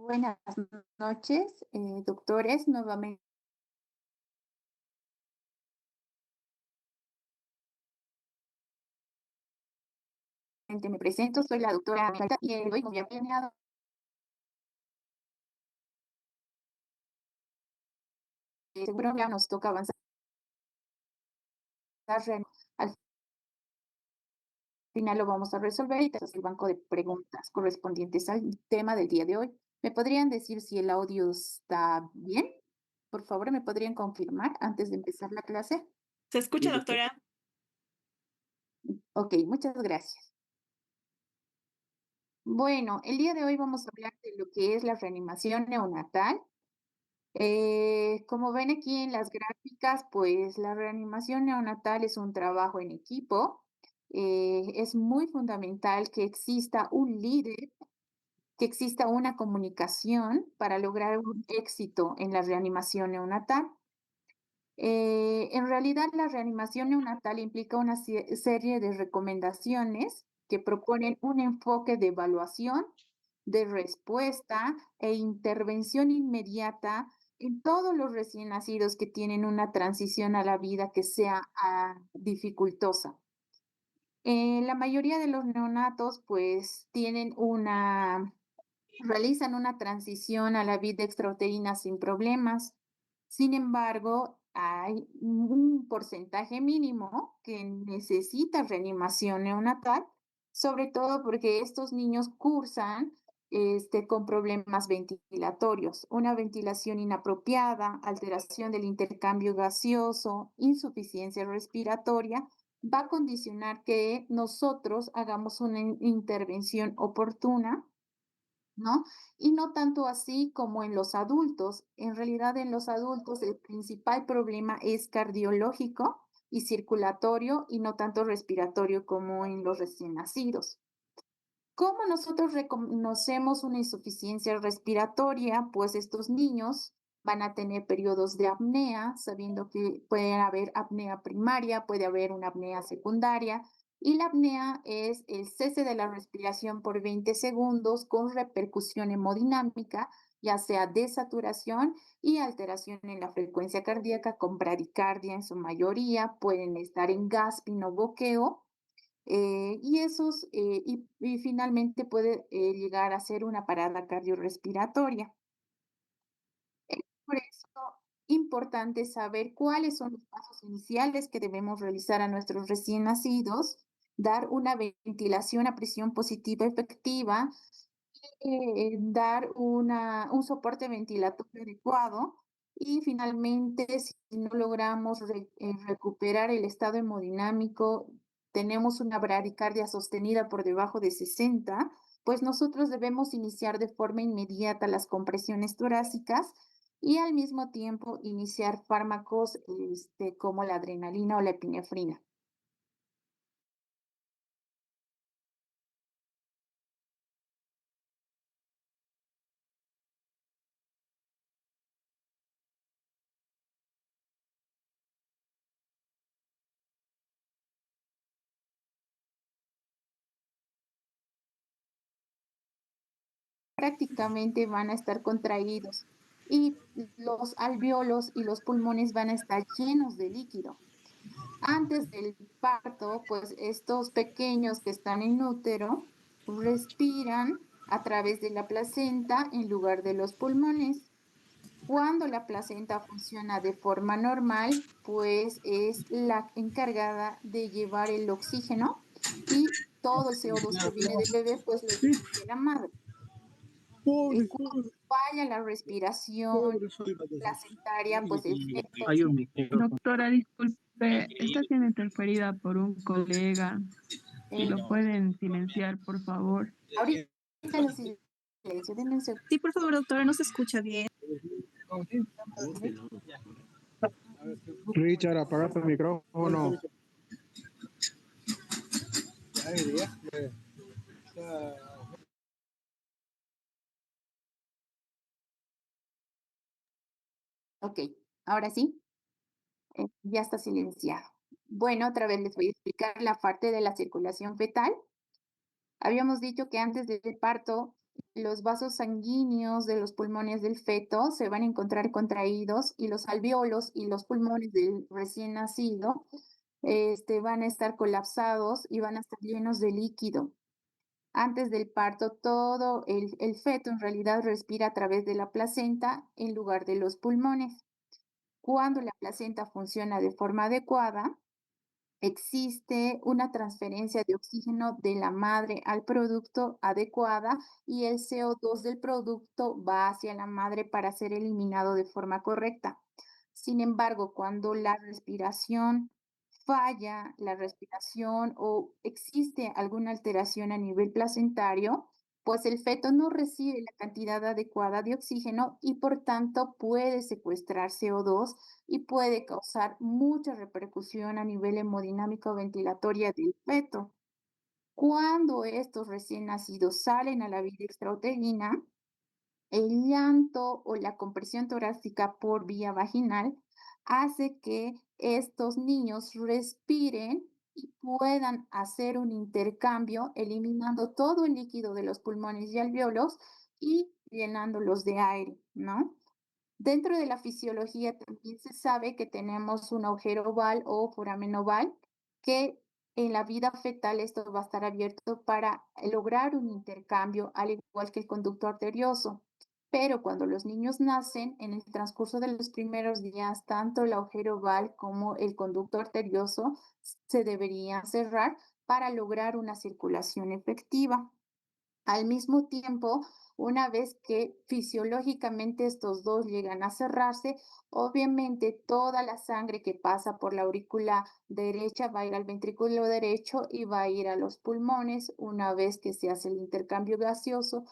Buenas noches, doctores. Nuevamente me presento, soy la doctora Micaela y hoy como ya planeado, seguro ya nos toca avanzar al final lo vamos a resolver y tenemos el banco de preguntas correspondientes al tema del día de hoy. ¿Me podrían decir si el audio está bien? Por favor, ¿me podrían confirmar antes de empezar la clase? ¿Se escucha, doctora? Ok, muchas gracias. Bueno, el día de hoy vamos a hablar de lo que es la reanimación neonatal. Como ven aquí en las gráficas, pues la reanimación neonatal es un trabajo en equipo. Es muy fundamental que exista un líder, que exista una comunicación para lograr un éxito en la reanimación neonatal. En realidad, la reanimación neonatal implica una serie de recomendaciones que proponen un enfoque de evaluación, de respuesta e intervención inmediata en todos los recién nacidos que tienen una transición a la vida que sea dificultosa. La mayoría de los neonatos pues realizan una transición a la vida extrauterina sin problemas. Sin embargo, hay un porcentaje mínimo que necesita reanimación neonatal, sobre todo porque estos niños cursan con problemas ventilatorios, una ventilación inapropiada, alteración del intercambio gaseoso, insuficiencia respiratoria, va a condicionar que nosotros hagamos una intervención oportuna, ¿no? Y no tanto así como en los adultos. En realidad, en los adultos el principal problema es cardiológico y circulatorio y no tanto respiratorio como en los recién nacidos. ¿Cómo nosotros reconocemos una insuficiencia respiratoria? Pues estos niños van a tener periodos de apnea, sabiendo que puede haber apnea primaria, puede haber una apnea secundaria, y la apnea es el cese de la respiración por 20 segundos con repercusión hemodinámica, ya sea desaturación y alteración en la frecuencia cardíaca con bradicardia en su mayoría, pueden estar en gasping o boqueo, y finalmente puede llegar a ser una parada cardiorrespiratoria. Es por eso importante saber cuáles son los pasos iniciales que debemos realizar a nuestros recién nacidos, dar una ventilación a presión positiva efectiva, dar un soporte ventilatorio adecuado y finalmente, si no logramos recuperar el estado hemodinámico, tenemos una bradicardia sostenida por debajo de 60, pues nosotros debemos iniciar de forma inmediata las compresiones torácicas y al mismo tiempo iniciar fármacos como la adrenalina o la epinefrina. Prácticamente van a estar contraídos y los alvéolos y los pulmones van a estar llenos de líquido. Antes del parto, pues estos pequeños que están en útero respiran a través de la placenta en lugar de los pulmones. Cuando la placenta funciona de forma normal, pues es la encargada de llevar el oxígeno y todo el CO2 que viene del bebé, pues lo lleva de la madre. Pobre, Cuando falla la respiración pobre, soy placentaria, pues el feto Hay un micrófono. Doctora, disculpe, está siendo interferida por un colega. Si eh, lo pueden silenciar, por favor. ahorita lo silencio, denme un segundo. Sí, por favor, doctora, no se escucha bien. Richard, apaga tu micrófono. Ok, ahora sí, ya está silenciado. Bueno, otra vez les voy a explicar la parte de la circulación fetal. Habíamos dicho que antes del parto los vasos sanguíneos de los pulmones del feto se van a encontrar contraídos y los alvéolos y los pulmones del recién nacido van a estar colapsados y van a estar llenos de líquido. Antes del parto, todo el feto en realidad respira a través de la placenta en lugar de los pulmones. Cuando la placenta funciona de forma adecuada, existe una transferencia de oxígeno de la madre al producto adecuada y el CO2 del producto va hacia la madre para ser eliminado de forma correcta. Sin embargo, cuando la respiración falla, la respiración o existe alguna alteración a nivel placentario, pues el feto no recibe la cantidad adecuada de oxígeno y por tanto puede secuestrar CO2 y puede causar mucha repercusión a nivel hemodinámico ventilatoria del feto. Cuando estos recién nacidos salen a la vida extrauterina, el llanto o la compresión torácica por vía vaginal hace que estos niños respiren y puedan hacer un intercambio, eliminando todo el líquido de los pulmones y alvéolos y llenándolos de aire, ¿no? Dentro de la fisiología también se sabe que tenemos un agujero oval o foramen oval, que en la vida fetal esto va a estar abierto para lograr un intercambio, al igual que el conducto arterioso. Pero cuando los niños nacen, en el transcurso de los primeros días, tanto el agujero oval como el conducto arterioso se deberían cerrar para lograr una circulación efectiva. Al mismo tiempo, una vez que fisiológicamente estos dos llegan a cerrarse, obviamente toda la sangre que pasa por la aurícula derecha va a ir al ventrículo derecho y va a ir a los pulmones. Una vez que se hace el intercambio gaseoso,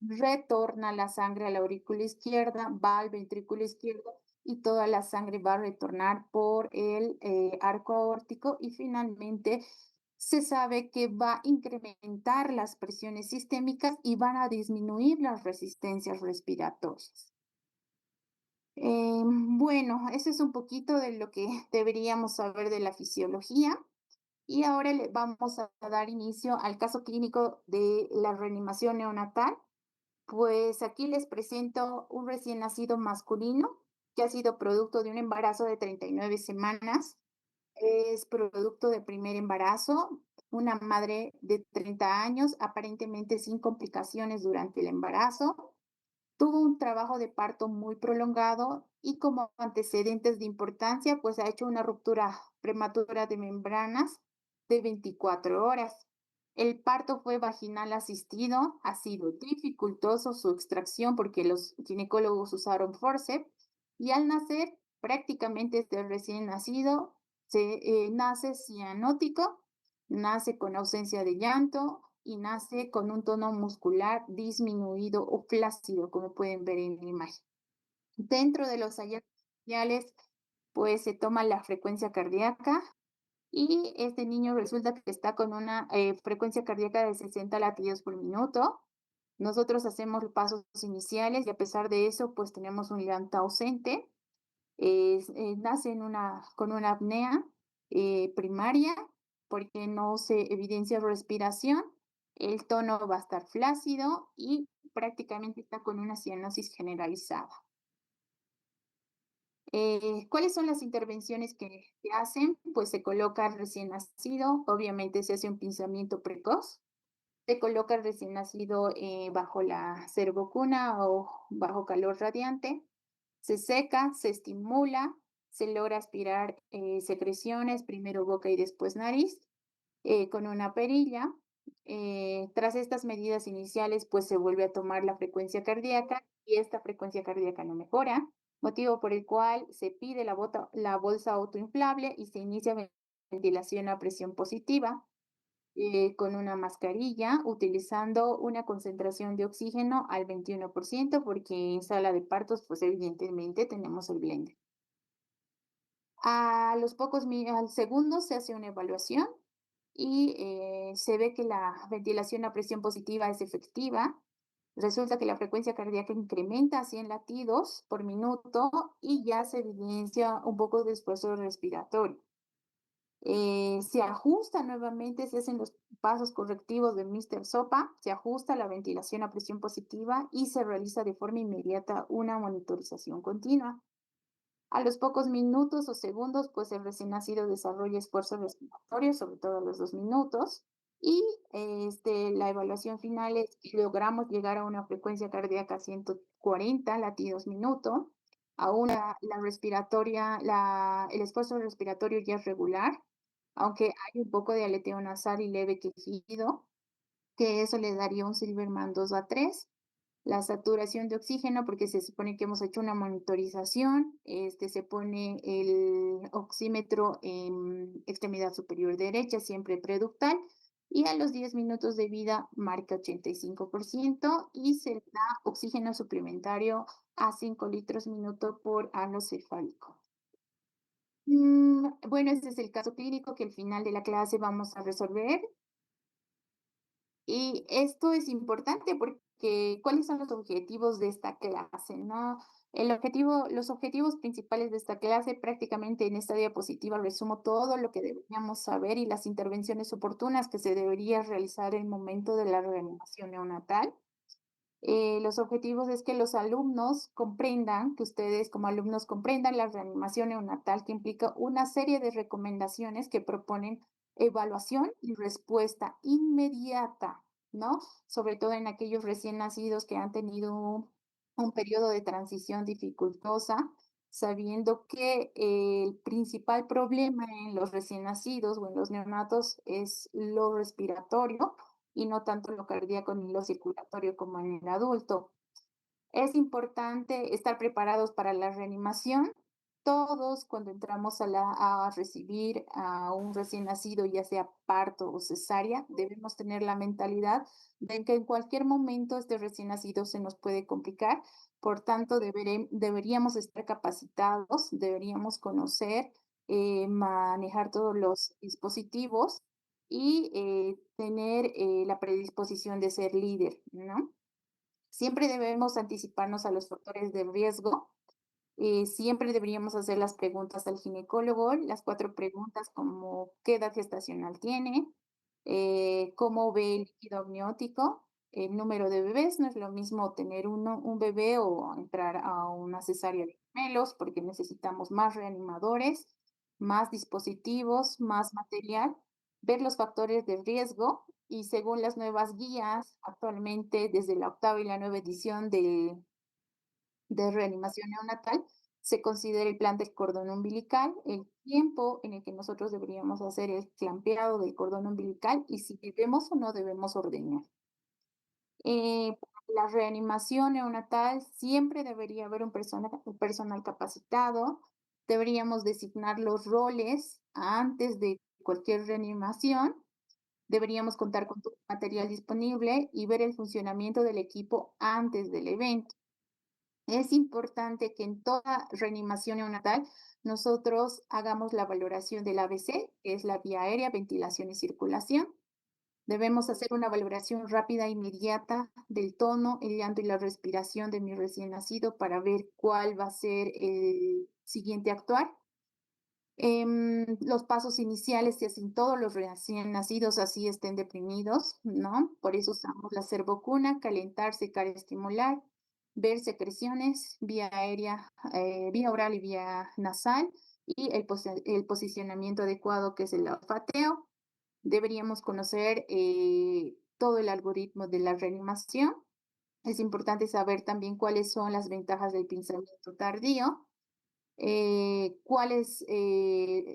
retorna la sangre a la aurícula izquierda, va al ventrículo izquierdo y toda la sangre va a retornar por el arco aórtico y finalmente se sabe que va a incrementar las presiones sistémicas y van a disminuir las resistencias respiratorias. Bueno, eso es un poquito de lo que deberíamos saber de la fisiología. Y ahora le vamos a dar inicio al caso clínico de la reanimación neonatal. Pues aquí les presento un recién nacido masculino que ha sido producto de un embarazo de 39 semanas. Es producto de primer embarazo, una madre de 30 años, aparentemente sin complicaciones durante el embarazo. Tuvo un trabajo de parto muy prolongado y como antecedentes de importancia, pues ha hecho una ruptura prematura de membranas de 24 horas. El parto fue vaginal asistido, ha sido dificultoso su extracción porque los ginecólogos usaron forceps y al nacer, prácticamente este recién nacido nace cianótico, nace con ausencia de llanto, y nace con un tono muscular disminuido o flácido, como pueden ver en la imagen. Dentro de los hallazgos iniciales, pues se toma la frecuencia cardíaca y este niño resulta que está con una frecuencia cardíaca de 60 latidos por minuto. Nosotros hacemos los pasos iniciales y a pesar de eso, pues tenemos un llanto ausente. Nace con una apnea primaria porque no se evidencia respiración, el tono va a estar flácido y prácticamente está con una cianosis generalizada. ¿Cuáles son las intervenciones que hacen? Pues se coloca al recién nacido, obviamente se hace un pinzamiento precoz, se coloca al recién nacido bajo la cervocuna o bajo calor radiante, se seca, se estimula, se logra aspirar secreciones, primero boca y después nariz, con una perilla. Tras estas medidas iniciales, pues se vuelve a tomar la frecuencia cardíaca y esta frecuencia cardíaca no mejora, motivo por el cual se pide la bolsa autoinflable y se inicia ventilación a presión positiva con una mascarilla, utilizando una concentración de oxígeno al 21%, porque en sala de partos, pues evidentemente tenemos el blender. Al segundo se hace una evaluación y se ve que la ventilación a presión positiva es efectiva. Resulta que la frecuencia cardíaca incrementa a 100 latidos por minuto y ya se evidencia un poco de esfuerzo respiratorio. Se ajusta nuevamente, se hacen los pasos correctivos del Mr. Sopa, se ajusta la ventilación a presión positiva y se realiza de forma inmediata una monitorización continua. A los pocos minutos o segundos, pues el recién nacido desarrolla esfuerzo respiratorio, sobre todo a los 2 minutos, y la evaluación final es que logramos llegar a una frecuencia cardíaca 140 latidos minuto, a la respiratoria, el esfuerzo respiratorio ya es regular, aunque hay un poco de aleteo nasal y leve quejido, que eso le daría un Silverman 2 a 3. La saturación de oxígeno, porque se supone que hemos hecho una monitorización, se pone el oxímetro en extremidad superior derecha, siempre preductal, y a los 10 minutos de vida marca 85% y se le da oxígeno suplementario a 5 litros minuto por ano cefálico. Bueno, este es el caso clínico que al final de la clase vamos a resolver. Y esto es importante porque, ¿cuáles son los objetivos de esta clase, no? Los objetivos principales de esta clase, prácticamente en esta diapositiva resumo todo lo que deberíamos saber y las intervenciones oportunas que se debería realizar en el momento de la reanimación neonatal. Los objetivos es que los alumnos comprendan, que ustedes como alumnos comprendan la reanimación neonatal, que implica una serie de recomendaciones que proponen evaluación y respuesta inmediata, ¿no? Sobre todo en aquellos recién nacidos que han tenido un periodo de transición dificultosa, sabiendo que el principal problema en los recién nacidos o en los neonatos es lo respiratorio, y no tanto lo cardíaco ni lo circulatorio como en el adulto. Es importante estar preparados para la reanimación. Todos cuando entramos a recibir a un recién nacido, ya sea parto o cesárea, debemos tener la mentalidad de que en cualquier momento este recién nacido se nos puede complicar. Por tanto, deberíamos estar capacitados, deberíamos conocer, manejar todos los dispositivos y tener la predisposición de ser líder, ¿no? Siempre debemos anticiparnos a los factores de riesgo. Siempre deberíamos hacer las preguntas al ginecólogo, las 4 preguntas como qué edad gestacional tiene, cómo ve el líquido amniótico, el número de bebés. No es lo mismo tener un bebé o entrar a una cesárea de gemelos, porque necesitamos más reanimadores, más dispositivos, más material. Ver los factores de riesgo y según las nuevas guías, actualmente desde la 8ª y la 9ª edición de reanimación neonatal, se considera el plan del cordón umbilical, el tiempo en el que nosotros deberíamos hacer el clampeado del cordón umbilical y si debemos o no debemos ordeñar. La reanimación neonatal siempre debería haber un personal capacitado, deberíamos designar los roles antes de cualquier reanimación, deberíamos contar con todo el material disponible y ver el funcionamiento del equipo antes del evento. Es importante que en toda reanimación neonatal nosotros hagamos la valoración del ABC, que es la vía aérea, ventilación y circulación. Debemos hacer una valoración rápida e inmediata del tono, el llanto y la respiración de mi recién nacido para ver cuál va a ser el siguiente a actuar. Los pasos iniciales se hacen todos los recién nacidos, así estén deprimidos, ¿no? Por eso usamos la servocuna, calentar, secar, estimular, ver secreciones, vía aérea, vía oral y vía nasal, y el posicionamiento adecuado que es el olfateo. Deberíamos conocer todo el algoritmo de la reanimación. Es importante saber también cuáles son las ventajas del pensamiento tardío,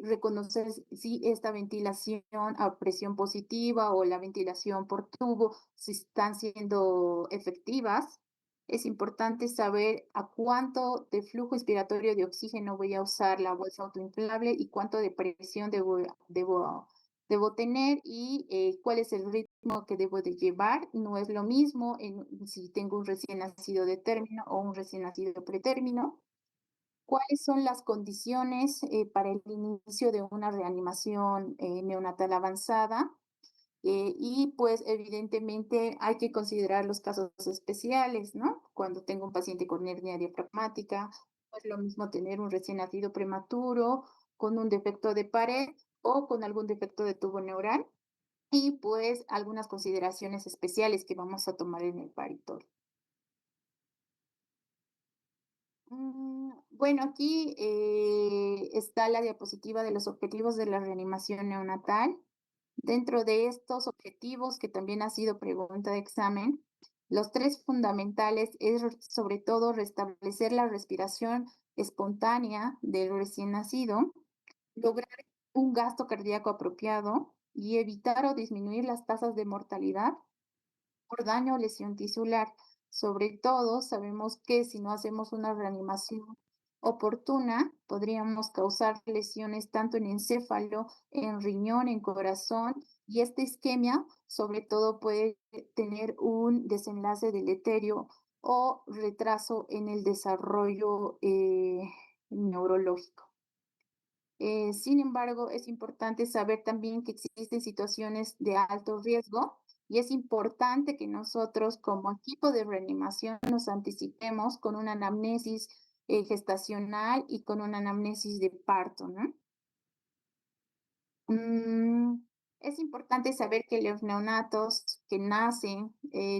reconocer si esta ventilación a presión positiva o la ventilación por tubo, si están siendo efectivas. Es importante saber a cuánto de flujo inspiratorio de oxígeno voy a usar la bolsa autoinflable y cuánto de presión debo tener y cuál es el ritmo que debo de llevar. No es lo mismo si tengo un recién nacido de término o un recién nacido pretérmino. ¿Cuáles son las condiciones para el inicio de una reanimación neonatal avanzada? Y pues evidentemente hay que considerar los casos especiales, ¿no? Cuando tengo un paciente con hernia diafragmática, no es lo mismo tener un recién nacido prematuro con un defecto de pared o con algún defecto de tubo neural y pues algunas consideraciones especiales que vamos a tomar en el paritorio. Bueno, aquí está la diapositiva de los objetivos de la reanimación neonatal. Dentro de estos objetivos, que también ha sido pregunta de examen, los tres fundamentales es sobre todo restablecer la respiración espontánea del recién nacido, lograr un gasto cardíaco apropiado y evitar o disminuir las tasas de mortalidad por daño o lesión tisular. Sobre todo, sabemos que si no hacemos una reanimación oportuna, podríamos causar lesiones tanto en encéfalo, en riñón, en corazón, y esta isquemia, sobre todo, puede tener un desenlace deleterio o retraso en el desarrollo neurológico. Sin embargo, es importante saber también que existen situaciones de alto riesgo y es importante que nosotros como equipo de reanimación nos anticipemos con una anamnesis gestacional y con una anamnesis de parto, ¿no? Es importante saber que los neonatos que nacen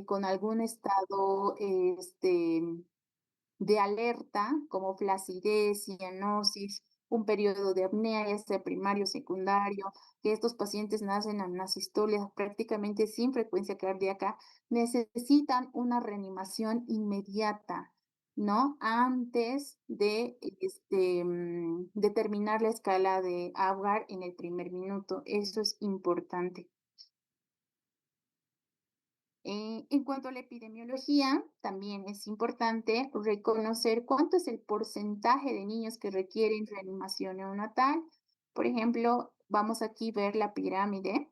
con algún estado de alerta, como flacidez, cianosis, un periodo de apnea, ya sea primario o secundario, que estos pacientes nacen en asistolia prácticamente sin frecuencia cardíaca, necesitan una reanimación inmediata, ¿no? Antes de determinar la escala de Apgar en el primer minuto. Eso es importante. En cuanto a la epidemiología, también es importante reconocer cuánto es el porcentaje de niños que requieren reanimación neonatal. Por ejemplo, vamos aquí a ver la pirámide.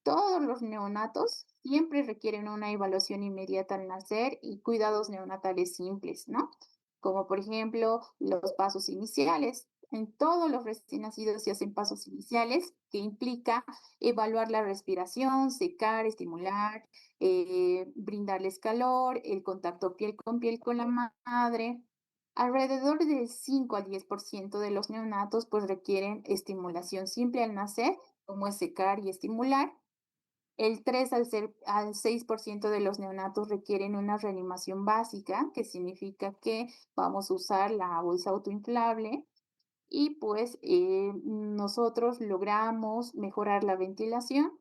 Todos los neonatos siempre requieren una evaluación inmediata al nacer y cuidados neonatales simples, ¿no? Como por ejemplo los pasos iniciales. En todos los recién nacidos se hacen pasos iniciales, que implica evaluar la respiración, secar, estimular, brindarles calor, el contacto piel con la madre. Alrededor del 5 al 10% de los neonatos pues requieren estimulación simple al nacer, como es secar y estimular. El 3 al 6% de los neonatos requieren una reanimación básica, que significa que vamos a usar la bolsa autoinflable y pues nosotros logramos mejorar la ventilación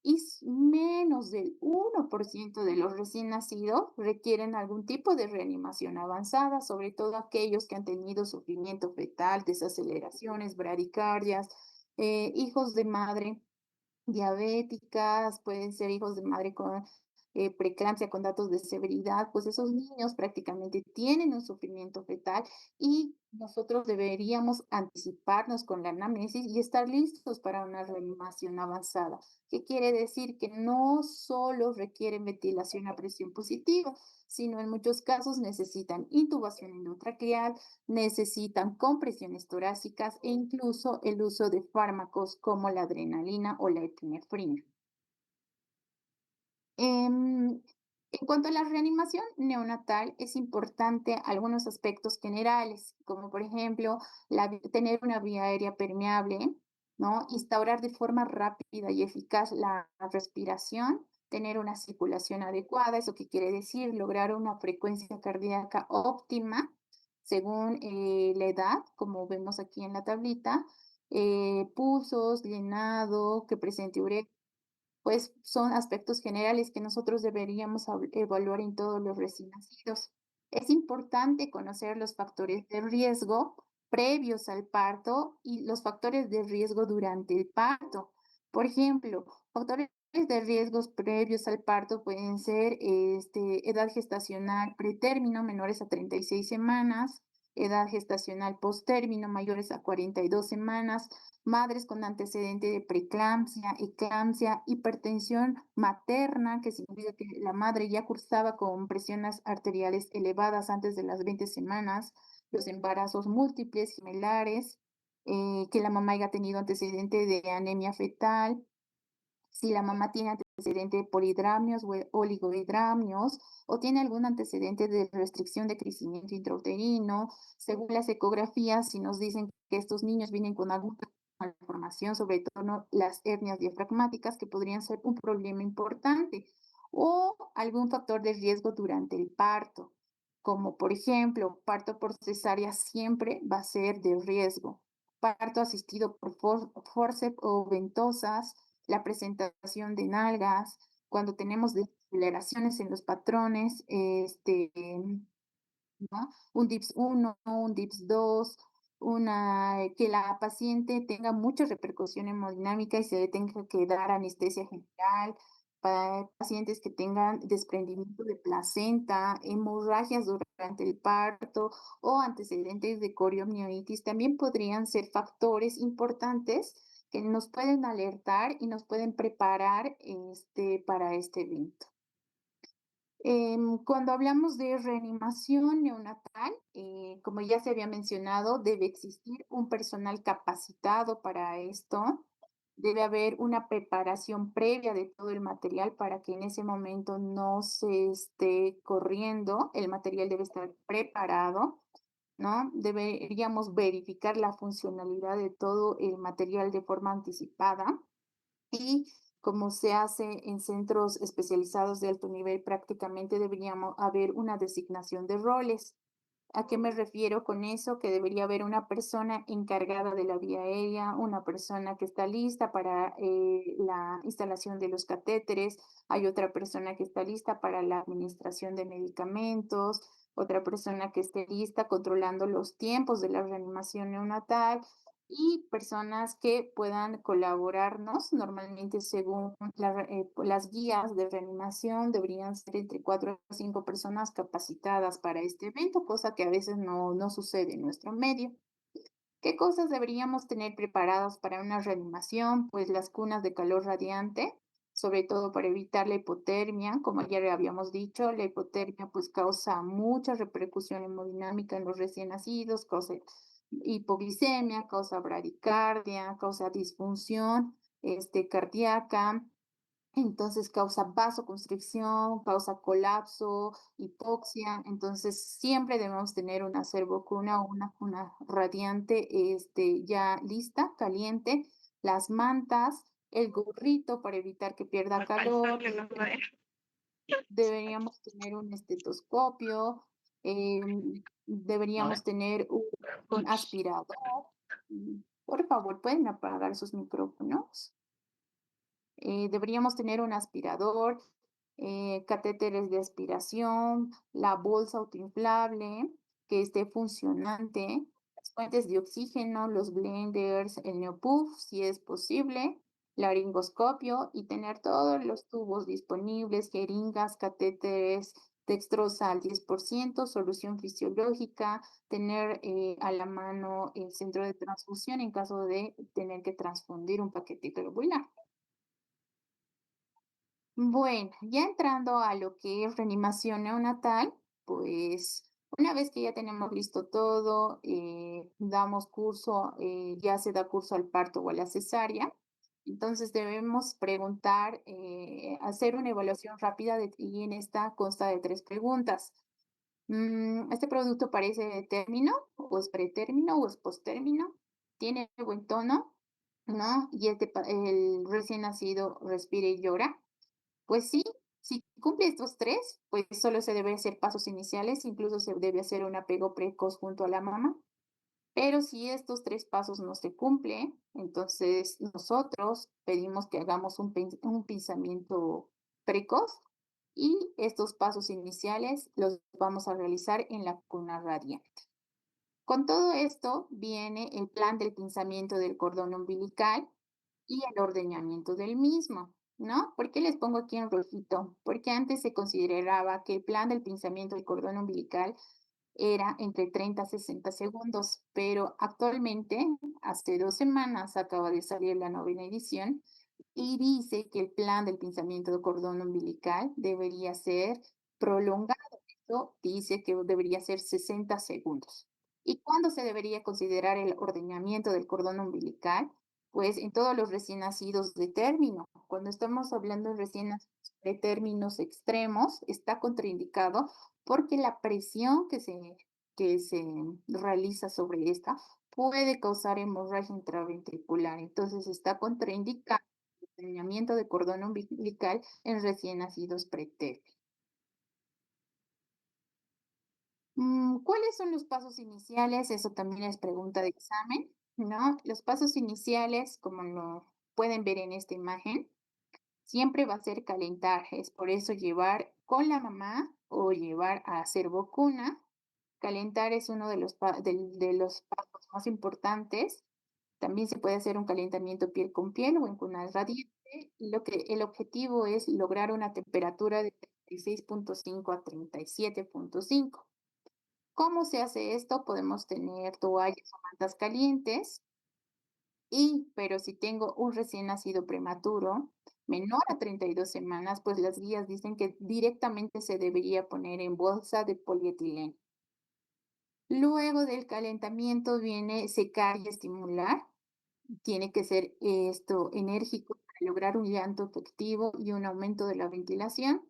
y menos del 1% de los recién nacidos requieren algún tipo de reanimación avanzada, sobre todo aquellos que han tenido sufrimiento fetal, desaceleraciones, bradicardias, hijos de madre diabéticas, pueden ser hijos de madre con preeclampsia con datos de severidad, pues esos niños prácticamente tienen un sufrimiento fetal y nosotros deberíamos anticiparnos con la anamnesis y estar listos para una reanimación avanzada. ¿Qué quiere decir? Que no solo requieren ventilación a presión positiva, sino en muchos casos necesitan intubación endotraqueal, necesitan compresiones torácicas e incluso el uso de fármacos como la adrenalina o la epinefrina. En cuanto a la reanimación neonatal, es importante algunos aspectos generales, como por ejemplo tener una vía aérea permeable, ¿no? Instaurar de forma rápida y eficaz la respiración, tener una circulación adecuada, ¿eso qué quiere decir? Lograr una frecuencia cardíaca óptima según la edad, como vemos aquí en la tablita, pulsos, llenado, que presente urea, pues son aspectos generales que nosotros deberíamos evaluar en todos los recién nacidos. Es importante conocer los factores de riesgo previos al parto y los factores de riesgo durante el parto. Por ejemplo, factores de riesgos previos al parto pueden ser edad gestacional pretérmino menores a 36 semanas, edad gestacional posttérmino mayores a 42 semanas, madres con antecedente de preeclampsia, eclampsia, hipertensión materna, que significa que la madre ya cursaba con presiones arteriales elevadas antes de las 20 semanas, los embarazos múltiples, gemelares, que la mamá haya tenido antecedente de anemia fetal, si la mamá tiene antecedente de polidramnios o oligohidramnios, o tiene algún antecedente de restricción de crecimiento intrauterino, según las ecografías, si nos dicen que estos niños vienen con alguna malformación inflamación, sobre todo las hernias diafragmáticas, que podrían ser un problema importante, o algún factor de riesgo durante el parto, como por ejemplo, parto por cesárea siempre va a ser de riesgo, parto asistido por forceps o ventosas, la presentación de nalgas, cuando tenemos deceleraciones en los patrones, ¿no? Un DIPS 1, un DIPS 2, que la paciente tenga mucha repercusión hemodinámica y se le tenga que dar anestesia general, para pacientes que tengan desprendimiento de placenta, hemorragias durante el parto o antecedentes de coriomionitis, también podrían ser factores importantes que nos pueden alertar y nos pueden preparar para este evento. Cuando hablamos de reanimación neonatal, como ya se había mencionado, debe existir un personal capacitado para esto. Debe haber una preparación previa de todo el material para que en ese momento no se esté corriendo. El material debe estar preparado, ¿no? Deberíamos verificar la funcionalidad de todo el material de forma anticipada. Y como se hace en centros especializados de alto nivel, prácticamente deberíamos haber una designación de roles. ¿A qué me refiero con eso? Que debería haber una persona encargada de la vía aérea, una persona que está lista para la instalación de los catéteres, hay otra persona que está lista para la administración de medicamentos, otra persona que esté lista controlando los tiempos de la reanimación neonatal y personas que puedan colaborarnos. Normalmente, según las guías de reanimación, deberían ser entre 4 a 5 personas capacitadas para este evento, cosa que a veces no sucede en nuestro medio. ¿Qué cosas deberíamos tener preparadas para una reanimación? Pues las cunas de calor radiante, sobre todo para evitar la hipotermia. Como ya le habíamos dicho, la hipotermia pues causa mucha repercusión hemodinámica en los recién nacidos, causa hipoglicemia, causa bradicardia, causa disfunción cardíaca. Entonces causa vasoconstricción, causa colapso, hipoxia. Entonces siempre debemos tener una servocuna o una cuna radiante ya lista, caliente, las mantas, el gorrito para evitar que pierda calor. Deberíamos tener un estetoscopio, deberíamos tener un aspirador. Por favor, ¿pueden apagar sus micrófonos? Deberíamos tener un aspirador, catéteres de aspiración, la bolsa autoinflable que esté funcionante, las fuentes de oxígeno, los blenders, el neopuff, si es posible, laringoscopio y tener todos los tubos disponibles, jeringas, catéteres, dextrosa al 10%, solución fisiológica, tener a la mano el centro de transfusión en caso de tener que transfundir un paquete globular. Bueno, ya entrando a lo que es reanimación neonatal, pues una vez que ya tenemos listo todo, damos curso, ya se da curso al parto o a la cesárea, entonces debemos preguntar, hacer una evaluación rápida y en esta consta de 3 preguntas. ¿Este producto parece de término o es pretérmino o es postérmino? ¿Tiene buen tono? ¿No? ¿Y el recién nacido respira y llora? Pues sí, si cumple estos 3, pues solo se debe hacer pasos iniciales, incluso se debe hacer un apego precoz junto a la mamá. Pero si estos 3 pasos no se cumplen, entonces nosotros pedimos que hagamos un pensamiento precoz y estos pasos iniciales los vamos a realizar en la cuna radiante. Con todo esto viene el plan del pinzamiento del cordón umbilical y el ordeñamiento del mismo, ¿no? ¿Por qué les pongo aquí en rojito? Porque antes se consideraba que el plan del pinzamiento del cordón umbilical era entre 30 a 60 segundos, pero actualmente, hace 2 semanas, acaba de salir la 9ª edición y dice que el plan del pinzamiento del cordón umbilical debería ser prolongado. Esto dice que debería ser 60 segundos. ¿Y cuándo se debería considerar el ordeñamiento del cordón umbilical? Pues en todos los recién nacidos de término. Cuando estamos hablando de recién nacidos de términos extremos, está contraindicado porque la presión que se realiza sobre esta puede causar hemorragia intraventricular. Entonces está contraindicado el dañamiento de cordón umbilical en recién nacidos pretéritos. ¿Cuáles son los pasos iniciales? Eso también es pregunta de examen, ¿no? Los pasos iniciales, como lo pueden ver en esta imagen, siempre va a ser calentar. Es por eso llevar con la mamá o llevar a hacer bocuna. Calentar es uno de de los pasos más importantes. También se puede hacer un calentamiento piel con piel o en cuna radiante. Y el objetivo es lograr una temperatura de 36.5 a 37.5. ¿Cómo se hace esto? Podemos tener toallas o mantas calientes pero si tengo un recién nacido prematuro, menor a 32 semanas, pues las guías dicen que directamente se debería poner en bolsa de polietileno. Luego del calentamiento viene secar y estimular. Tiene que ser esto enérgico para lograr un llanto efectivo y un aumento de la ventilación.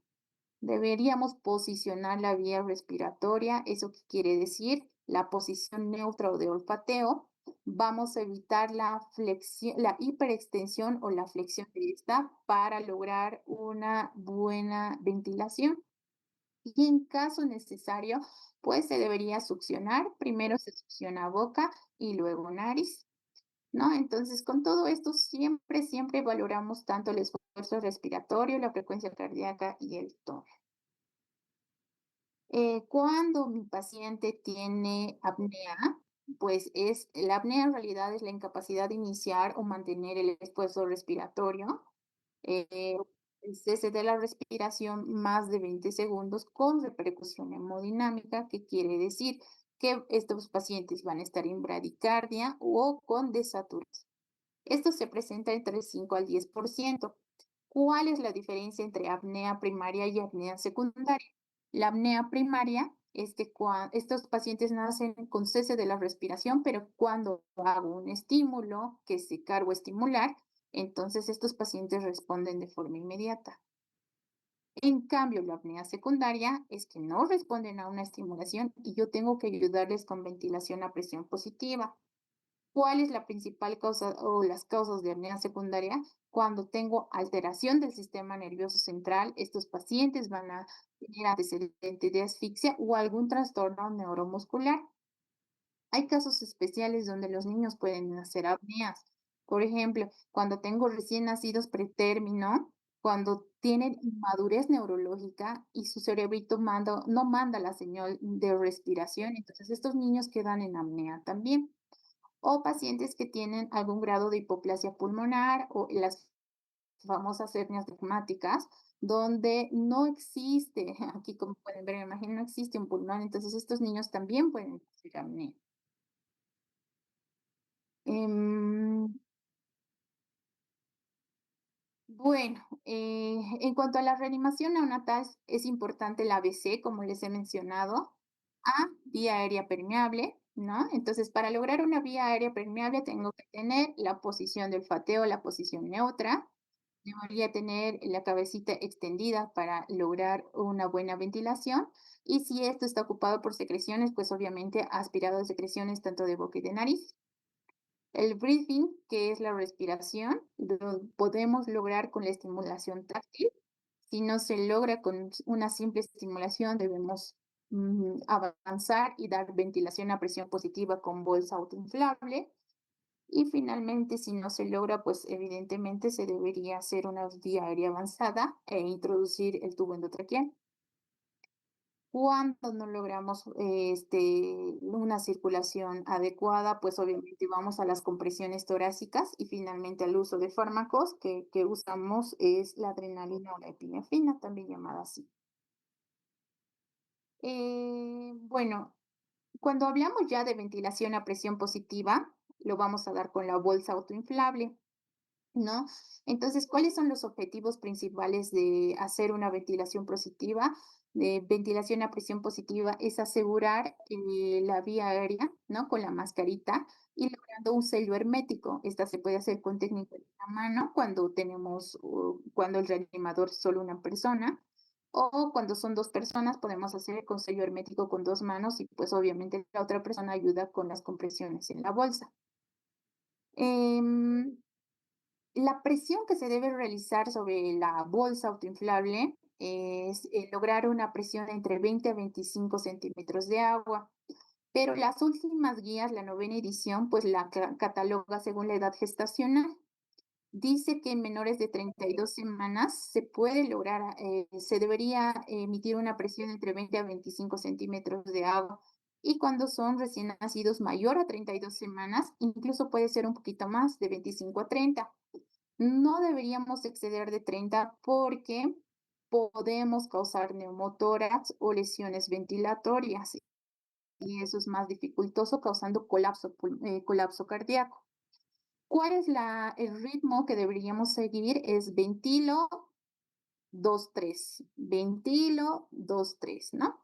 Deberíamos posicionar la vía respiratoria. ¿Eso qué quiere decir? La posición neutra o de olfateo. Vamos a evitar la flexión, la hiperextensión o la flexión de esta para lograr una buena ventilación. Y en caso necesario, pues se debería succionar. Primero se succiona boca y luego nariz, ¿no? Entonces, con todo esto, siempre valoramos tanto el esfuerzo respiratorio, la frecuencia cardíaca y el tono. Cuando mi paciente tiene apnea, pues la apnea en realidad es la incapacidad de iniciar o mantener el esfuerzo respiratorio, el cese de la respiración más de 20 segundos con repercusión hemodinámica, que quiere decir que estos pacientes van a estar en bradicardia o con desaturación. Esto se presenta entre el 5 al 10%. ¿Cuál es la diferencia entre apnea primaria y apnea secundaria? La apnea primaria es que estos pacientes nacen con cese de la respiración, pero cuando hago un estímulo, que es secar o estimular, entonces estos pacientes responden de forma inmediata. En cambio, la apnea secundaria es que no responden a una estimulación y yo tengo que ayudarles con ventilación a presión positiva. ¿Cuál es la principal causa o las causas de apnea secundaria? Cuando tengo alteración del sistema nervioso central, estos pacientes van a tener antecedente de asfixia o algún trastorno neuromuscular. Hay casos especiales donde los niños pueden hacer apneas. Por ejemplo, cuando tengo recién nacidos pretérmino, cuando tienen inmadurez neurológica y su cerebrito no manda la señal de respiración, entonces estos niños quedan en apnea también. O pacientes que tienen algún grado de hipoplasia pulmonar o las famosas hernias diafragmáticas, donde no existe, aquí como pueden ver en la imagen, no existe un pulmón, entonces estos niños también pueden tener apnea. Em, bueno, en cuanto a la reanimación neonatal, es importante la ABC, como les he mencionado. A, vía aérea permeable, ¿no? Entonces, para lograr una vía aérea permeable, tengo que tener la posición del olfateo, la posición neutra. Debería tener la cabecita extendida para lograr una buena ventilación. Y si esto está ocupado por secreciones, pues obviamente aspirado de secreciones tanto de boca y de nariz. El breathing, que es la respiración, lo podemos lograr con la estimulación táctil. Si no se logra con una simple estimulación, debemos avanzar y dar ventilación a presión positiva con bolsa autoinflable. Y finalmente, si no se logra, pues evidentemente se debería hacer una vía aérea avanzada e introducir el tubo endotraqueal. Cuando no logramos una circulación adecuada, pues obviamente vamos a las compresiones torácicas y finalmente al uso de fármacos que usamos es la adrenalina o la epinefrina, también llamada así. Bueno, cuando hablamos ya de ventilación a presión positiva, lo vamos a dar con la bolsa autoinflable, ¿no? Entonces, ¿cuáles son los objetivos principales de hacer una ventilación positiva? De ventilación a presión positiva es asegurar la vía aérea, ¿no? Con la mascarita y logrando un sello hermético. Esta se puede hacer con técnica de la mano cuando cuando el reanimador es solo una persona. O cuando son 2 personas, podemos hacer con sello hermético con 2 manos y, pues, obviamente, la otra persona ayuda con las compresiones en la bolsa. Em, la presión que se debe realizar sobre la bolsa autoinflable es, lograr una presión entre 20 a 25 centímetros de agua. Pero las últimas guías, la novena edición, pues la cataloga según la edad gestacional. Dice que en menores de 32 semanas se puede lograr, se debería emitir una presión entre 20 a 25 centímetros de agua. Y cuando son recién nacidos mayor a 32 semanas, incluso puede ser un poquito más, de 25 a 30. No deberíamos exceder de 30 porque podemos causar neumotórax o lesiones ventilatorias y eso es más dificultoso, causando colapso cardíaco. ¿Cuál es el ritmo que deberíamos seguir? Es ventilo, 2, 3, ventilo, 2, 3, ¿no?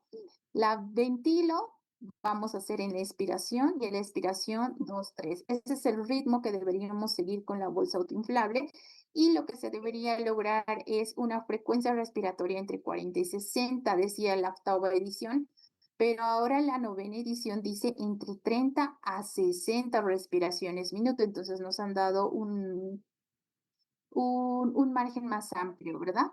La ventilo vamos a hacer en la expiración y en la expiración 2, 3. Ese es el ritmo que deberíamos seguir con la bolsa autoinflable y lo que se debería lograr es una frecuencia respiratoria entre 40 y 60, decía la octava edición, pero ahora la novena edición dice entre 30 a 60 respiraciones minuto, entonces nos han dado un margen más amplio, ¿verdad?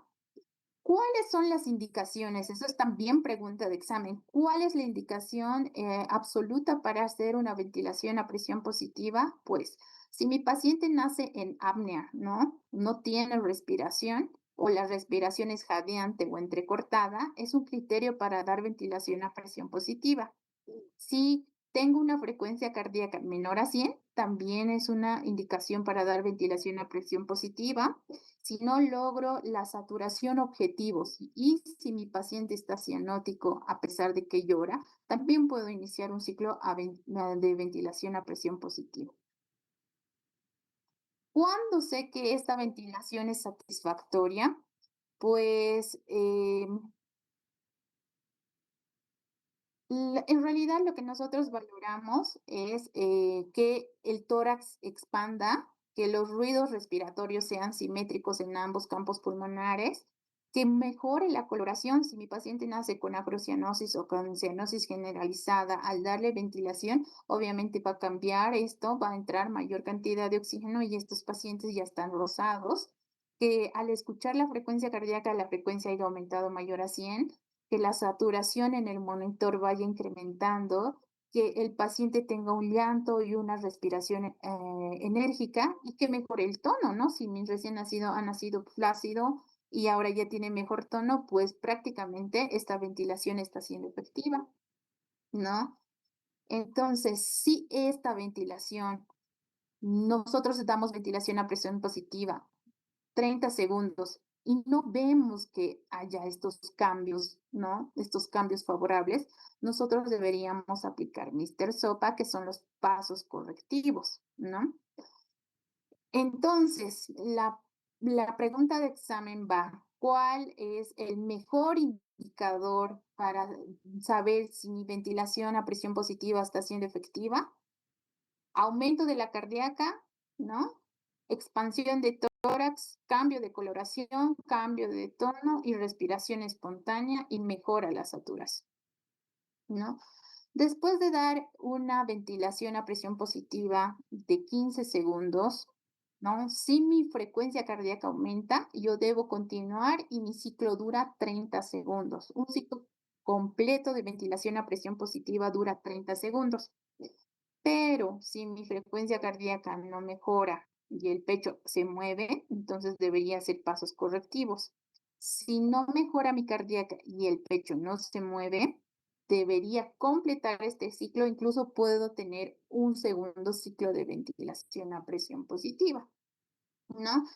¿Cuáles son las indicaciones? Eso es también pregunta de examen. ¿Cuál es la indicación absoluta para hacer una ventilación a presión positiva? Pues si mi paciente nace en apnea, ¿no? No tiene respiración o la respiración es jadeante o entrecortada, es un criterio para dar ventilación a presión positiva. Si tengo una frecuencia cardíaca menor a 100, también es una indicación para dar ventilación a presión positiva. Si no logro la saturación objetivos y si mi paciente está cianótico a pesar de que llora, también puedo iniciar un ciclo de ventilación a presión positiva. ¿Cuándo sé que esta ventilación es satisfactoria? Pues en realidad lo que nosotros valoramos es que el tórax expanda, que los ruidos respiratorios sean simétricos en ambos campos pulmonares, que mejore la coloración. Si mi paciente nace con acrocianosis o con cianosis generalizada, al darle ventilación, obviamente va a cambiar esto, va a entrar mayor cantidad de oxígeno y estos pacientes ya están rosados, que al escuchar la frecuencia cardíaca, la frecuencia haya aumentado mayor a 100, que la saturación en el monitor vaya incrementando, que el paciente tenga un llanto y una respiración enérgica y que mejore el tono, ¿no? Si mi recién nacido ha nacido flácido y ahora ya tiene mejor tono, pues prácticamente esta ventilación está siendo efectiva, ¿no? Entonces, si esta ventilación, nosotros damos ventilación a presión positiva, 30 segundos y no vemos que haya estos cambios, ¿no? Estos cambios favorables, nosotros deberíamos aplicar Mister Sopa, que son los pasos correctivos, ¿no? Entonces, la pregunta de examen va, ¿cuál es el mejor indicador para saber si mi ventilación a presión positiva está siendo efectiva? Aumento de la cardíaca, ¿no? Expansión de tórax, cambio de coloración, cambio de tono y respiración espontánea y mejora la saturación, ¿no? Después de dar una ventilación a presión positiva de 15 segundos, ¿no? Si mi frecuencia cardíaca aumenta, yo debo continuar y mi ciclo dura 30 segundos. Un ciclo completo de ventilación a presión positiva dura 30 segundos. Pero si mi frecuencia cardíaca no mejora y el pecho se mueve, entonces debería hacer pasos correctivos. Si no mejora mi cardíaca y el pecho no se mueve, debería completar este ciclo, incluso puedo tener un segundo ciclo de ventilación a presión positiva, ¿no?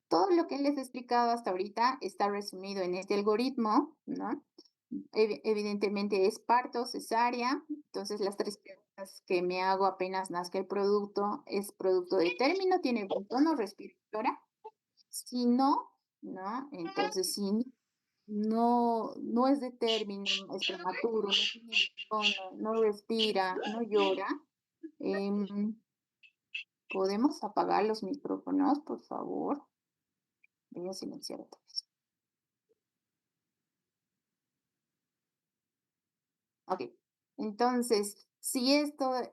Todo lo que les he explicado hasta ahorita está resumido en este algoritmo, ¿no? Evidentemente es parto, cesárea, entonces las 3 preguntas que me hago apenas nazca el producto, ¿es producto de término? ¿Tiene buen tono respiratoria? Si no, ¿no? Entonces si no es de término, es prematuro, no tiene tono, no respira, no llora, ¿podemos apagar los micrófonos, por favor? Voy a silenciar otra vez. Ok. Entonces, si estos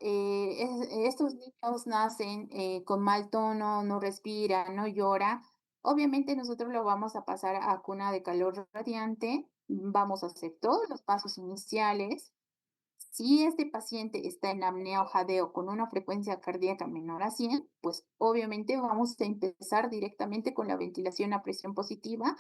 niños nacen con mal tono, no respira, no llora, obviamente nosotros lo vamos a pasar a cuna de calor radiante, vamos a hacer todos los pasos iniciales. Si este paciente está en apnea o jadeo con una frecuencia cardíaca menor a 100, pues obviamente vamos a empezar directamente con la ventilación a presión positiva.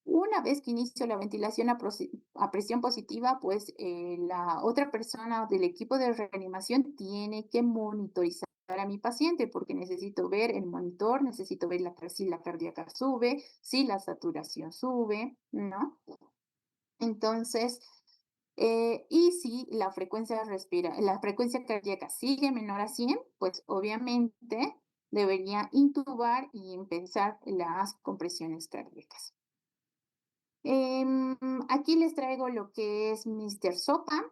Una vez que inicio la ventilación a presión positiva, pues la otra persona del equipo de reanimación tiene que monitorizar a mi paciente porque necesito ver el monitor, necesito ver si la cardíaca sube, si la saturación sube, ¿no? Entonces, y si la frecuencia cardíaca sigue menor a 100, pues obviamente debería intubar y empezar las compresiones cardíacas. Aquí les traigo lo que es Mr. Sopa,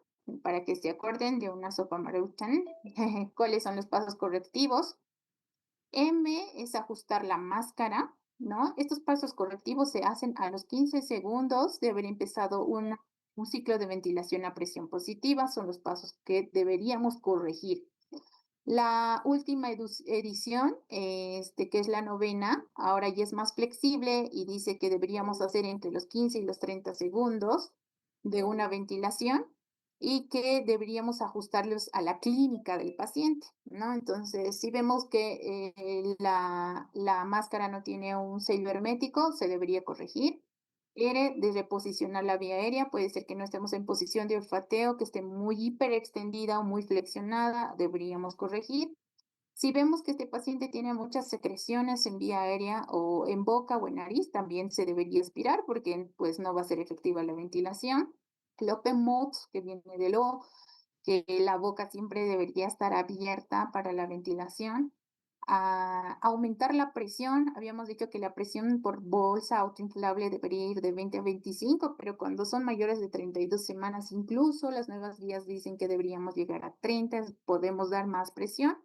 para que se acuerden de una sopa Maruchan. ¿Cuáles son los pasos correctivos? M es ajustar la máscara, ¿no? Estos pasos correctivos se hacen a los 15 segundos de haber empezado un ciclo de ventilación a presión positiva. Son los pasos que deberíamos corregir. La última edición, que es la novena, ahora ya es más flexible y dice que deberíamos hacer entre los 15 y los 30 segundos de una ventilación y que deberíamos ajustarlos a la clínica del paciente, ¿no? Entonces, si vemos que la máscara no tiene un sello hermético, se debería corregir. Quiere de reposicionar la vía aérea, puede ser que no estemos en posición de olfateo, que esté muy hiperextendida o muy flexionada, deberíamos corregir. Si vemos que este paciente tiene muchas secreciones en vía aérea o en boca o en nariz, también se debería aspirar porque pues no va a ser efectiva la ventilación. El open mouth, que viene del O, que la boca siempre debería estar abierta para la ventilación. Aumentar la presión, habíamos dicho que la presión por bolsa autoinflable debería ir de 20 a 25, pero cuando son mayores de 32 semanas, incluso las nuevas guías dicen que deberíamos llegar a 30, podemos dar más presión.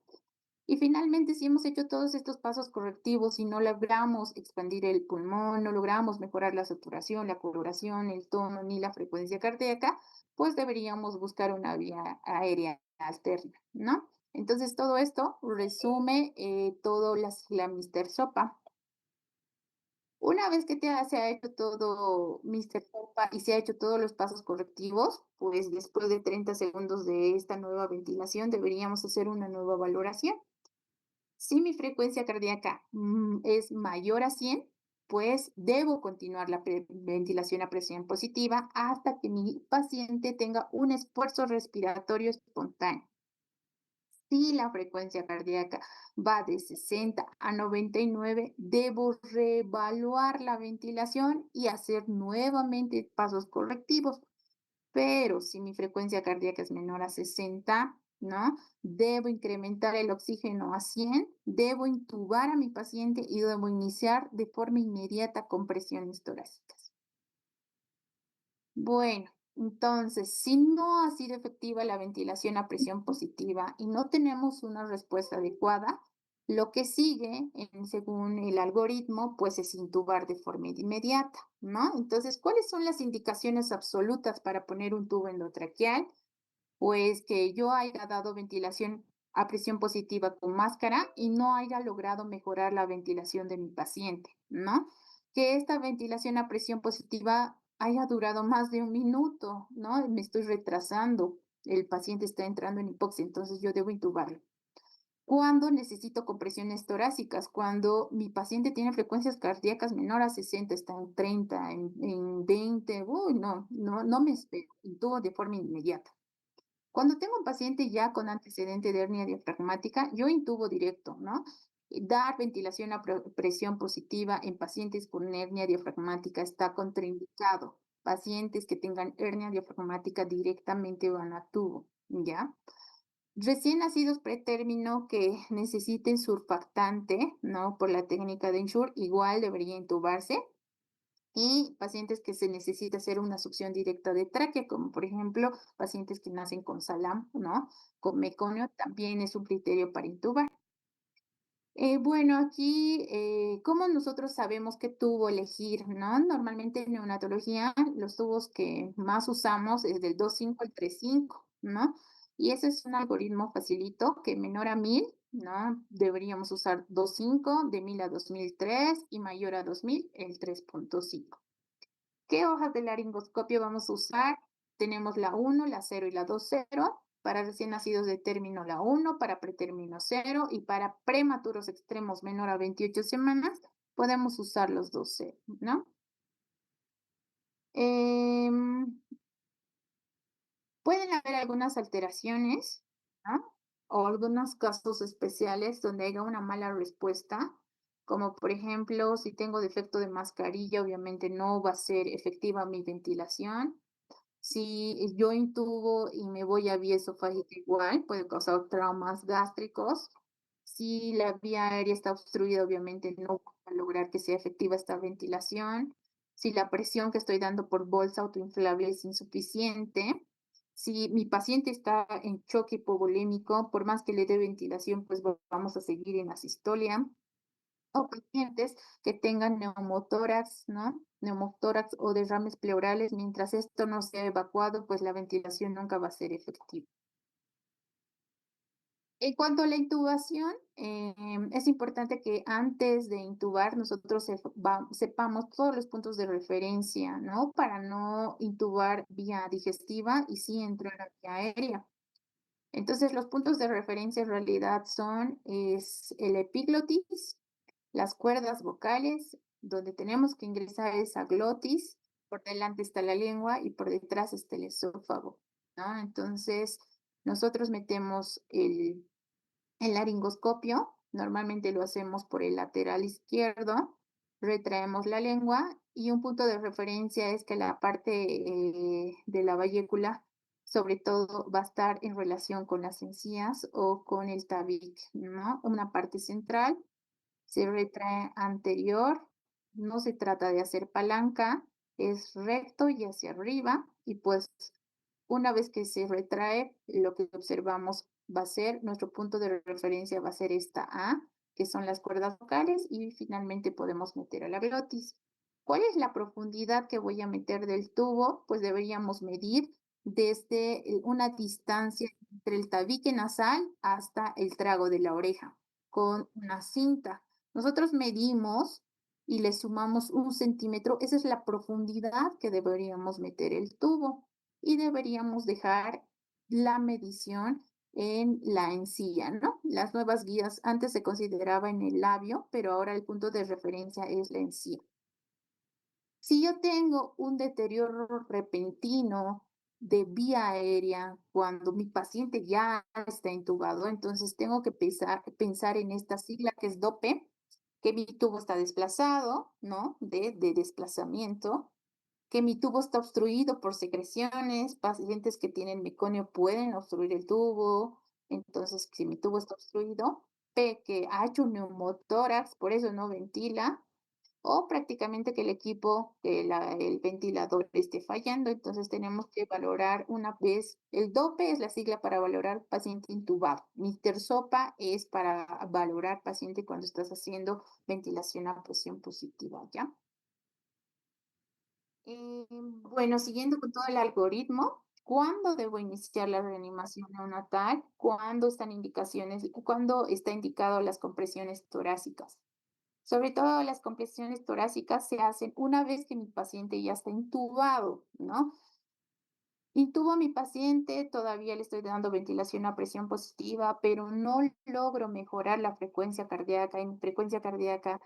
Y finalmente, si hemos hecho todos estos pasos correctivos y no logramos expandir el pulmón, no logramos mejorar la saturación, la coloración, el tono ni la frecuencia cardíaca, pues deberíamos buscar una vía aérea alterna, ¿no? Entonces, todo esto resume todo la Mr. Sopa. Una vez que se ha hecho todo Mr. Sopa y se ha hecho todos los pasos correctivos, pues después de 30 segundos de esta nueva ventilación, deberíamos hacer una nueva valoración. Si mi frecuencia cardíaca es mayor a 100, pues debo continuar la ventilación a presión positiva hasta que mi paciente tenga un esfuerzo respiratorio espontáneo. Si la frecuencia cardíaca va de 60 a 99, debo reevaluar la ventilación y hacer nuevamente pasos correctivos. Pero si mi frecuencia cardíaca es menor a 60, ¿no? Debo incrementar el oxígeno a 100, debo intubar a mi paciente y debo iniciar de forma inmediata compresiones torácicas. Bueno, entonces, si no ha sido efectiva la ventilación a presión positiva y no tenemos una respuesta adecuada, lo que sigue, según el algoritmo, pues es intubar de forma inmediata, ¿no? Entonces, ¿cuáles son las indicaciones absolutas para poner un tubo endotraqueal? Pues que yo haya dado ventilación a presión positiva con máscara y no haya logrado mejorar la ventilación de mi paciente, ¿no? Que esta ventilación a presión positiva haya durado más de 1 minuto, ¿no? Me estoy retrasando, el paciente está entrando en hipoxia, entonces yo debo intubarlo. ¿Cuándo necesito compresiones torácicas? Cuando mi paciente tiene frecuencias cardíacas menor a 60, está en 30, en 20, uy, no me espero, intubo de forma inmediata. Cuando tengo un paciente ya con antecedente de hernia diafragmática, yo intubo directo, ¿no? Dar ventilación a presión positiva en pacientes con hernia diafragmática está contraindicado. Pacientes que tengan hernia diafragmática directamente van a tubo, ¿ya? Recién nacidos pretérmino que necesiten surfactante, ¿no? Por la técnica de Ensure, igual debería intubarse. Y pacientes que se necesita hacer una succión directa de tráquea, como por ejemplo pacientes que nacen con salam, ¿no? Con meconio también es un criterio para intubar. Bueno, aquí, ¿cómo nosotros sabemos qué tubo elegir, no? Normalmente en neonatología los tubos que más usamos es del 2,5 al 3,5, ¿no? Y ese es un algoritmo facilito que menor a 1000, ¿no? Deberíamos usar 2,5, de 1000 a 2003 y mayor a 2000 el 3,5. ¿Qué hojas de laringoscopio vamos a usar? Tenemos la 1, la 0 y la 2,0. Para recién nacidos de término la 1, para pretérmino 0 y para prematuros extremos menor a 28 semanas podemos usar los 2,0, ¿no? Em, Pueden haber algunas alteraciones, ¿no? O algunos casos especiales donde haya una mala respuesta, como por ejemplo, si tengo defecto de mascarilla, obviamente no va a ser efectiva mi ventilación. Si yo intubo y me voy a vía esofágica igual, puede causar traumas gástricos. Si la vía aérea está obstruida, obviamente no va a lograr que sea efectiva esta ventilación. Si la presión que estoy dando por bolsa autoinflable es insuficiente. Si mi paciente está en choque hipovolémico, por más que le dé ventilación, pues vamos a seguir en asistolia o pacientes que tengan neumotórax, ¿no? Neumotórax o derrames pleurales, mientras esto no sea evacuado, pues la ventilación nunca va a ser efectiva. En cuanto a la intubación, es importante que antes de intubar nosotros sepamos todos los puntos de referencia, ¿no? Para no intubar vía digestiva y sí entrar a vía aérea. Entonces, los puntos de referencia en realidad es el epiglotis, las cuerdas vocales, donde tenemos que ingresar esa glotis, por delante está la lengua y por detrás está el esófago, ¿no? Entonces, nosotros metemos el laringoscopio, normalmente lo hacemos por el lateral izquierdo, retraemos la lengua y un punto de referencia es que la parte de la vallécula, sobre todo, va a estar en relación con las encías o con el tabique, ¿no? Una parte central se retrae anterior, no se trata de hacer palanca, es recto y hacia arriba y pues una vez que se retrae, lo que observamos va a ser, nuestro punto de referencia va a ser esta A, que son las cuerdas vocales, y finalmente podemos meter a la glotis. ¿Cuál es la profundidad que voy a meter del tubo? Pues deberíamos medir desde una distancia entre el tabique nasal hasta el trago de la oreja, con una cinta. Nosotros medimos y le sumamos 1 centímetro, esa es la profundidad que deberíamos meter el tubo y deberíamos dejar la medición en la encía, ¿no? Las nuevas guías antes se consideraba en el labio, pero ahora el punto de referencia es la encía. Si yo tengo un deterioro repentino de vía aérea cuando mi paciente ya está intubado, entonces tengo que pensar en esta sigla que es DOPE, que mi tubo está desplazado, ¿no? De desplazamiento, que mi tubo está obstruido por secreciones, pacientes que tienen meconio pueden obstruir el tubo, entonces si mi tubo está obstruido, P, que ha hecho un neumotórax, por eso no ventila, o prácticamente que el equipo, el ventilador esté fallando, entonces tenemos que valorar una vez, el DOPE es la sigla para valorar paciente intubado, Mister SOPA es para valorar paciente cuando estás haciendo ventilación a presión positiva, ¿ya? Bueno, siguiendo con todo el algoritmo, ¿cuándo debo iniciar la reanimación neonatal? ¿Cuándo está indicado las compresiones torácicas? Sobre todo las compresiones torácicas se hacen una vez que mi paciente ya está intubado, ¿no? Intubo a mi paciente, todavía le estoy dando ventilación a presión positiva, pero no logro mejorar la frecuencia cardíaca y mi frecuencia cardíaca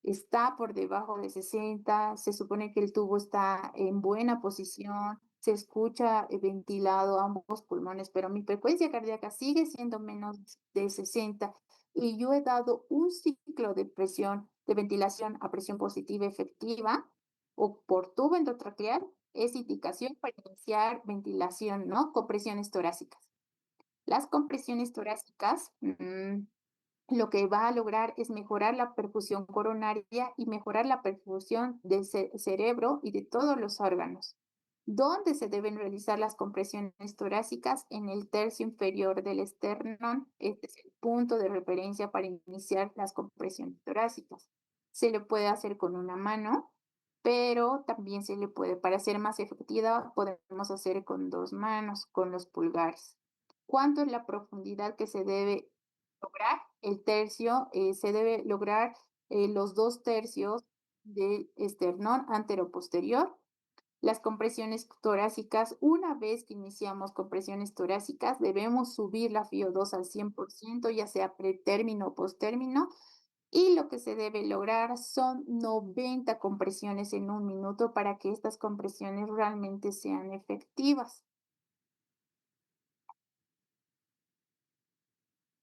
está por debajo de 60, se supone que el tubo está en buena posición, se escucha ventilado ambos pulmones, pero mi frecuencia cardíaca sigue siendo menos de 60 y yo he dado un ciclo de presión, de ventilación a presión positiva efectiva o por tubo endotraqueal, es indicación para iniciar ventilación, ¿no? Compresiones torácicas. Las compresiones torácicas, lo que va a lograr es mejorar la perfusión coronaria y mejorar la perfusión del cerebro y de todos los órganos. ¿Dónde se deben realizar las compresiones torácicas? En el tercio inferior del esternón. Este es el punto de referencia para iniciar las compresiones torácicas. Se le puede hacer con una mano, pero también se le puede, para ser más efectiva, podemos hacer con 2 manos, con los pulgares. ¿Cuánto es la profundidad que se debe lograr? El tercio, se debe lograr los 2/3 del esternón anteroposterior. Las compresiones torácicas, una vez que iniciamos compresiones torácicas, debemos subir la FIO2 al 100%, ya sea pretérmino o postérmino, y lo que se debe lograr son 90 compresiones en un minuto para que estas compresiones realmente sean efectivas.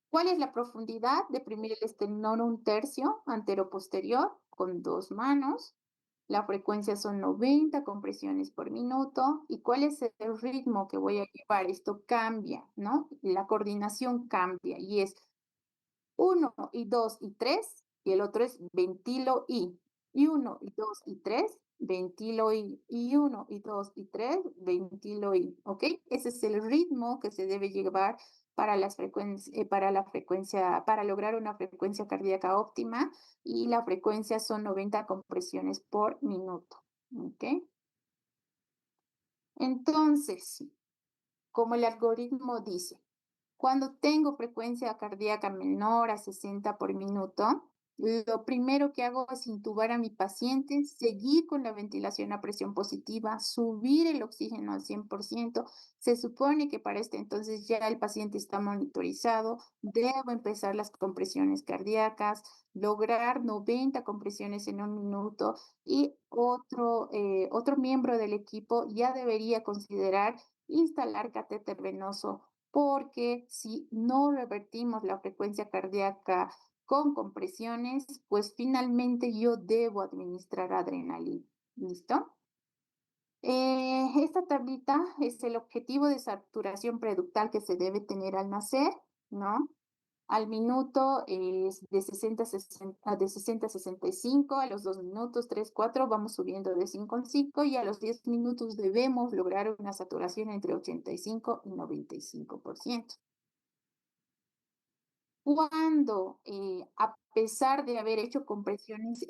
¿Cuál es la profundidad? Deprimir el esternón 1/3 antero-posterior con 2 manos. La frecuencia son 90 compresiones por minuto. ¿Y cuál es el ritmo que voy a llevar? Esto cambia, ¿no? La coordinación cambia y es 1 y 2 y 3, y el otro es ventilo y 1 y 2 y 3, ventilo y 1 y 2 y 3, ventilo ¿ok? Ese es el ritmo que se debe llevar para las para la frecuencia, para lograr una frecuencia cardíaca óptima, y la frecuencia son 90 compresiones por minuto, ¿ok? Entonces, como el algoritmo dice, cuando tengo frecuencia cardíaca menor a 60 por minuto, lo primero que hago es intubar a mi paciente, seguir con la ventilación a presión positiva, subir el oxígeno al 100%. Se supone que para este entonces ya el paciente está monitorizado. Debo empezar las compresiones cardíacas, lograr 90 compresiones en un minuto, y otro miembro del equipo ya debería considerar instalar catéter venoso, porque si no revertimos la frecuencia cardíaca con compresiones, pues finalmente yo debo administrar adrenalina. ¿Listo? Esta tablita es el objetivo de saturación preductal que se debe tener al nacer, ¿no? Al minuto es de 60 a 60, de 60 a 65, a los 2 minutos, 3, 4, vamos subiendo de 5 en 5, y a los 10 minutos debemos lograr una saturación entre 85 y 95%. Cuando, a pesar de haber hecho compresiones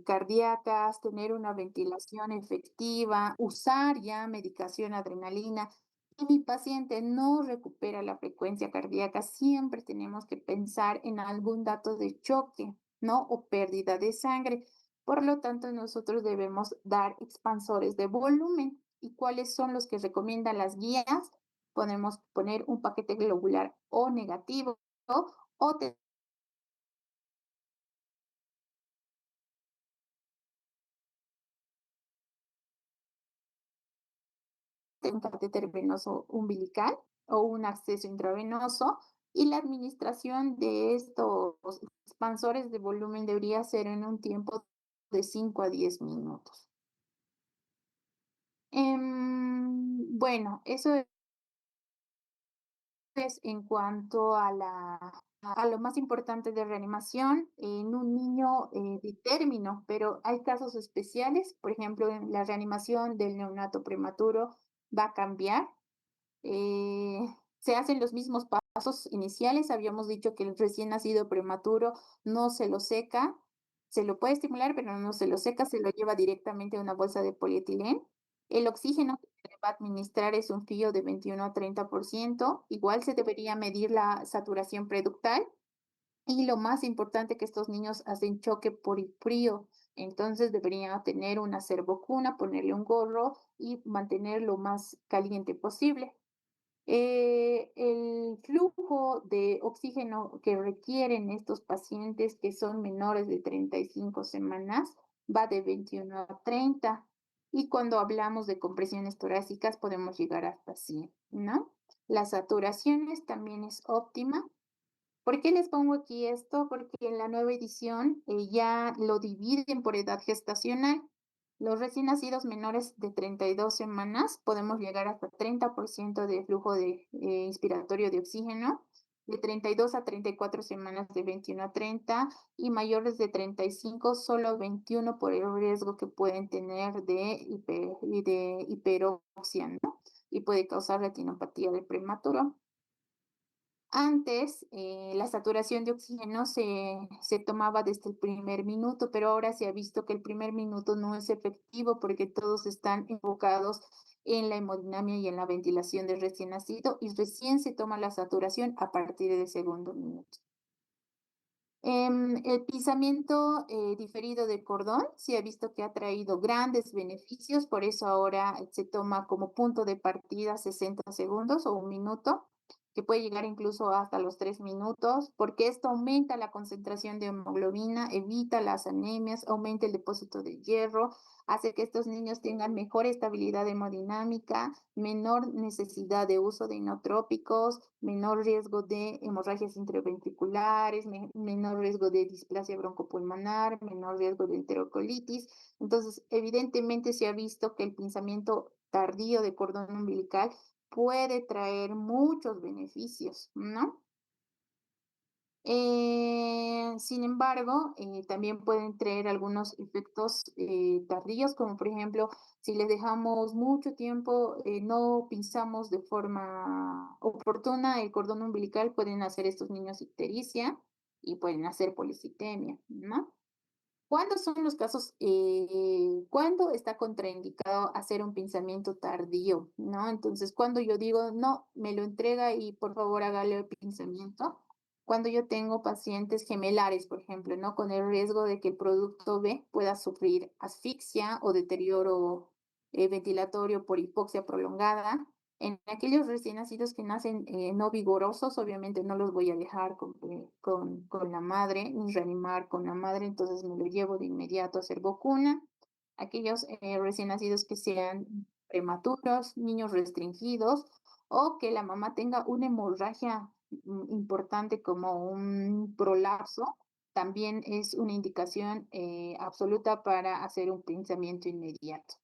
cardíacas, tener una ventilación efectiva, usar ya medicación adrenalina, y mi paciente no recupera la frecuencia cardíaca, siempre tenemos que pensar en algún dato de choque, ¿no? O pérdida de sangre. Por lo tanto, nosotros debemos dar expansores de volumen. ¿Y cuáles son los que recomiendan las guías? Podemos poner un paquete globular O negativo, o un catéter venoso umbilical o un acceso intravenoso, y la administración de estos expansores de volumen debería ser en un tiempo de 5 a 10 minutos. Bueno, eso es en cuanto a lo más importante de reanimación en un niño de término, pero hay casos especiales. Por ejemplo, en la reanimación del neonato prematuro va a cambiar. Eh, Se hacen los mismos pasos iniciales. Habíamos dicho que el recién nacido prematuro no se lo seca, se lo puede estimular, pero no se lo seca, se lo lleva directamente a una bolsa de polietilén. El oxígeno que se le va a administrar es un fío de 21 a 30%. Igual se debería medir la saturación preductal. Y lo más importante, que estos niños hacen choque por el frío, entonces deberían tener una servocuna, ponerle un gorro y mantener lo más caliente posible. El flujo de oxígeno que requieren estos pacientes que son menores de 35 semanas va de 21 a 30. Y cuando hablamos de compresiones torácicas podemos llegar hasta 100, ¿no? Las saturaciones también es óptima. ¿Por qué les pongo aquí esto? Porque en la nueva edición ya lo dividen por edad gestacional. Los recién nacidos menores de 32 semanas podemos llegar hasta 30% de flujo de, inspiratorio de oxígeno. de 32 a 34 semanas de 21 a 30 y mayores de 35 solo 21 por el riesgo que pueden tener de hiperoxia, ¿no? Y puede causar retinopatía del prematuro. Antes, la saturación de oxígeno se tomaba desde el primer minuto, pero ahora se ha visto que el primer minuto no es efectivo porque todos están enfocados en la hemodinamia y en la ventilación del recién nacido y recién se toma la saturación a partir del segundo minuto. El pisamiento diferido del cordón se ha visto que ha traído grandes beneficios, por eso ahora se toma como punto de partida 60 segundos o un minuto, que puede llegar incluso hasta los 3 minutos, porque esto aumenta la concentración de hemoglobina, evita las anemias, aumenta el depósito de hierro, hace que estos niños tengan mejor estabilidad hemodinámica, menor necesidad de uso de inotrópicos, menor riesgo de hemorragias intraventriculares, menor riesgo de displasia broncopulmonar, menor riesgo de enterocolitis. Entonces, evidentemente se ha visto que el pinzamiento tardío de cordón umbilical puede traer muchos beneficios, ¿no? Sin embargo, también pueden traer algunos efectos tardíos, como por ejemplo, si les dejamos mucho tiempo, no pinzamos de forma oportuna el cordón umbilical, pueden hacer estos niños ictericia y pueden hacer policitemia, ¿no? ¿Cuándo son los casos, cuándo está contraindicado hacer un pinzamiento tardío, ¿no? Entonces, cuando yo digo, no, me lo entrega y por favor hágale el pinzamiento, cuando yo tengo pacientes gemelares, por ejemplo, ¿no? Con el riesgo de que el producto B pueda sufrir asfixia o deterioro ventilatorio por hipoxia prolongada. En aquellos recién nacidos que nacen no vigorosos, obviamente no los voy a dejar con la madre, ni reanimar con la madre, entonces me lo llevo de inmediato a hacer vacuna. Aquellos recién nacidos que sean prematuros, niños restringidos, o que la mamá tenga una hemorragia importante como un prolapso, también es una indicación absoluta para hacer un pinzamiento inmediato.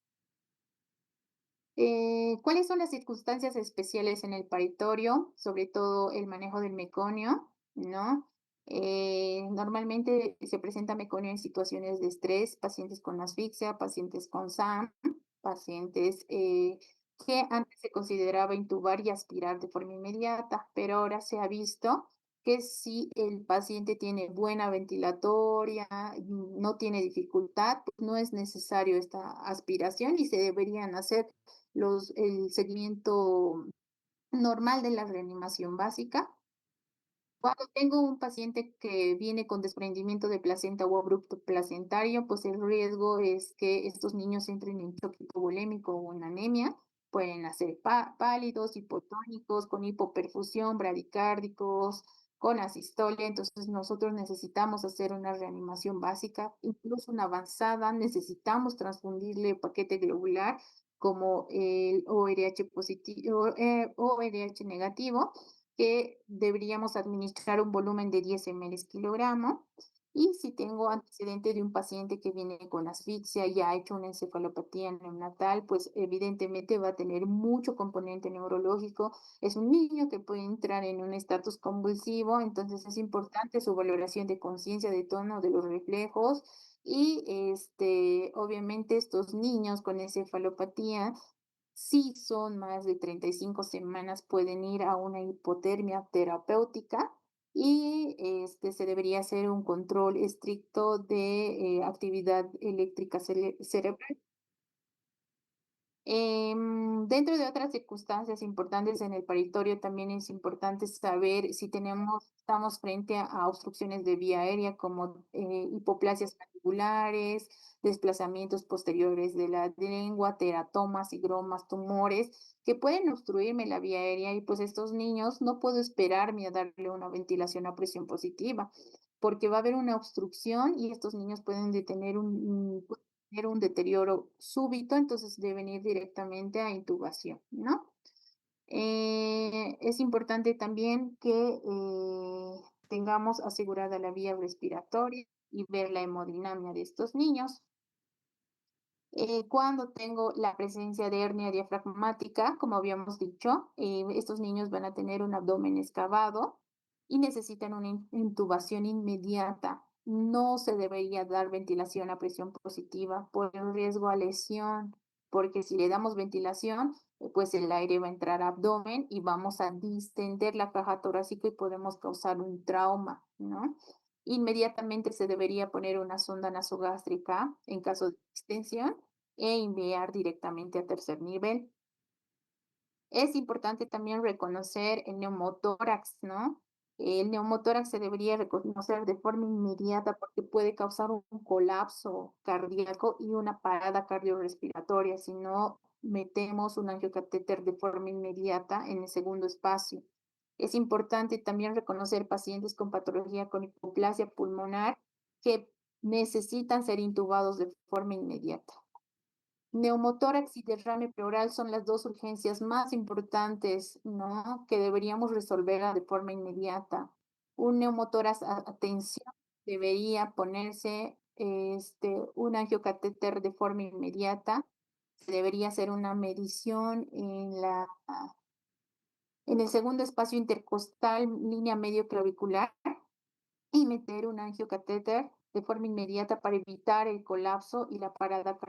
¿Cuáles son las circunstancias especiales en el paritorio? Sobre todo el manejo del meconio, ¿no? Normalmente se presenta meconio en situaciones de estrés, pacientes con asfixia, pacientes con SAM, pacientes que antes se consideraba intubar y aspirar de forma inmediata, pero ahora se ha visto que si el paciente tiene buena ventilatoria, no tiene dificultad, pues no es necesario esta aspiración y se deberían hacer el seguimiento normal de la reanimación básica. Cuando tengo un paciente que viene con desprendimiento de placenta o abrupto placentario, pues el riesgo es que estos niños entren en choque hipovolémico o en anemia. Pueden nacer pálidos, hipotónicos, con hipoperfusión, bradicárdicos, con asistolia. Entonces nosotros necesitamos hacer una reanimación básica, incluso una avanzada. Necesitamos transfundirle paquete globular como el ORH positivo, ORH negativo, que deberíamos administrar un volumen de 10 ml kilogramo. Y si tengo antecedente de un paciente que viene con asfixia y ha hecho una encefalopatía neonatal, pues evidentemente va a tener mucho componente neurológico. Es un niño que puede entrar en un estatus convulsivo, entonces es importante su valoración de conciencia de tono de los reflejos. Y obviamente estos niños con encefalopatía, si son más de 35 semanas, pueden ir a una hipotermia terapéutica y se debería hacer un control estricto de actividad eléctrica cerebral. Dentro de otras circunstancias importantes en el paritorio, también es importante saber si estamos frente a obstrucciones de vía aérea como hipoplasias mandibulares, desplazamientos posteriores de la lengua, teratomas, higromas, tumores, que pueden obstruirme la vía aérea y pues estos niños no puedo esperarme a darle una ventilación a presión positiva, porque va a haber una obstrucción y estos niños pueden tener un deterioro súbito, entonces deben ir directamente a intubación, ¿no? Es importante también que tengamos asegurada la vía respiratoria y ver la hemodinamia de estos niños. Cuando tengo la presencia de hernia diafragmática, como habíamos dicho, estos niños van a tener un abdomen excavado y necesitan una intubación inmediata. No se debería dar ventilación a presión positiva por el riesgo a lesión, porque si le damos ventilación, pues el aire va a entrar a abdomen y vamos a distender la caja torácica y podemos causar un trauma, ¿no? Inmediatamente se debería poner una sonda nasogástrica en caso de extensión e enviar directamente a tercer nivel. Es importante también reconocer el neumotórax, ¿no? El neumotórax se debería reconocer de forma inmediata porque puede causar un colapso cardíaco y una parada cardiorrespiratoria si no metemos un angiocatéter de forma inmediata en el segundo espacio. Es importante también reconocer pacientes con patología con hipoplasia pulmonar que necesitan ser intubados de forma inmediata. Neumotórax y derrame pleural son las dos urgencias más importantes, ¿no? Que deberíamos resolver de forma inmediata. Un neumotórax a tensión debería ponerse un angiocatéter de forma inmediata. Se debería hacer una medición en el segundo espacio intercostal, línea medio clavicular, y meter un angiocatéter de forma inmediata para evitar el colapso y la parada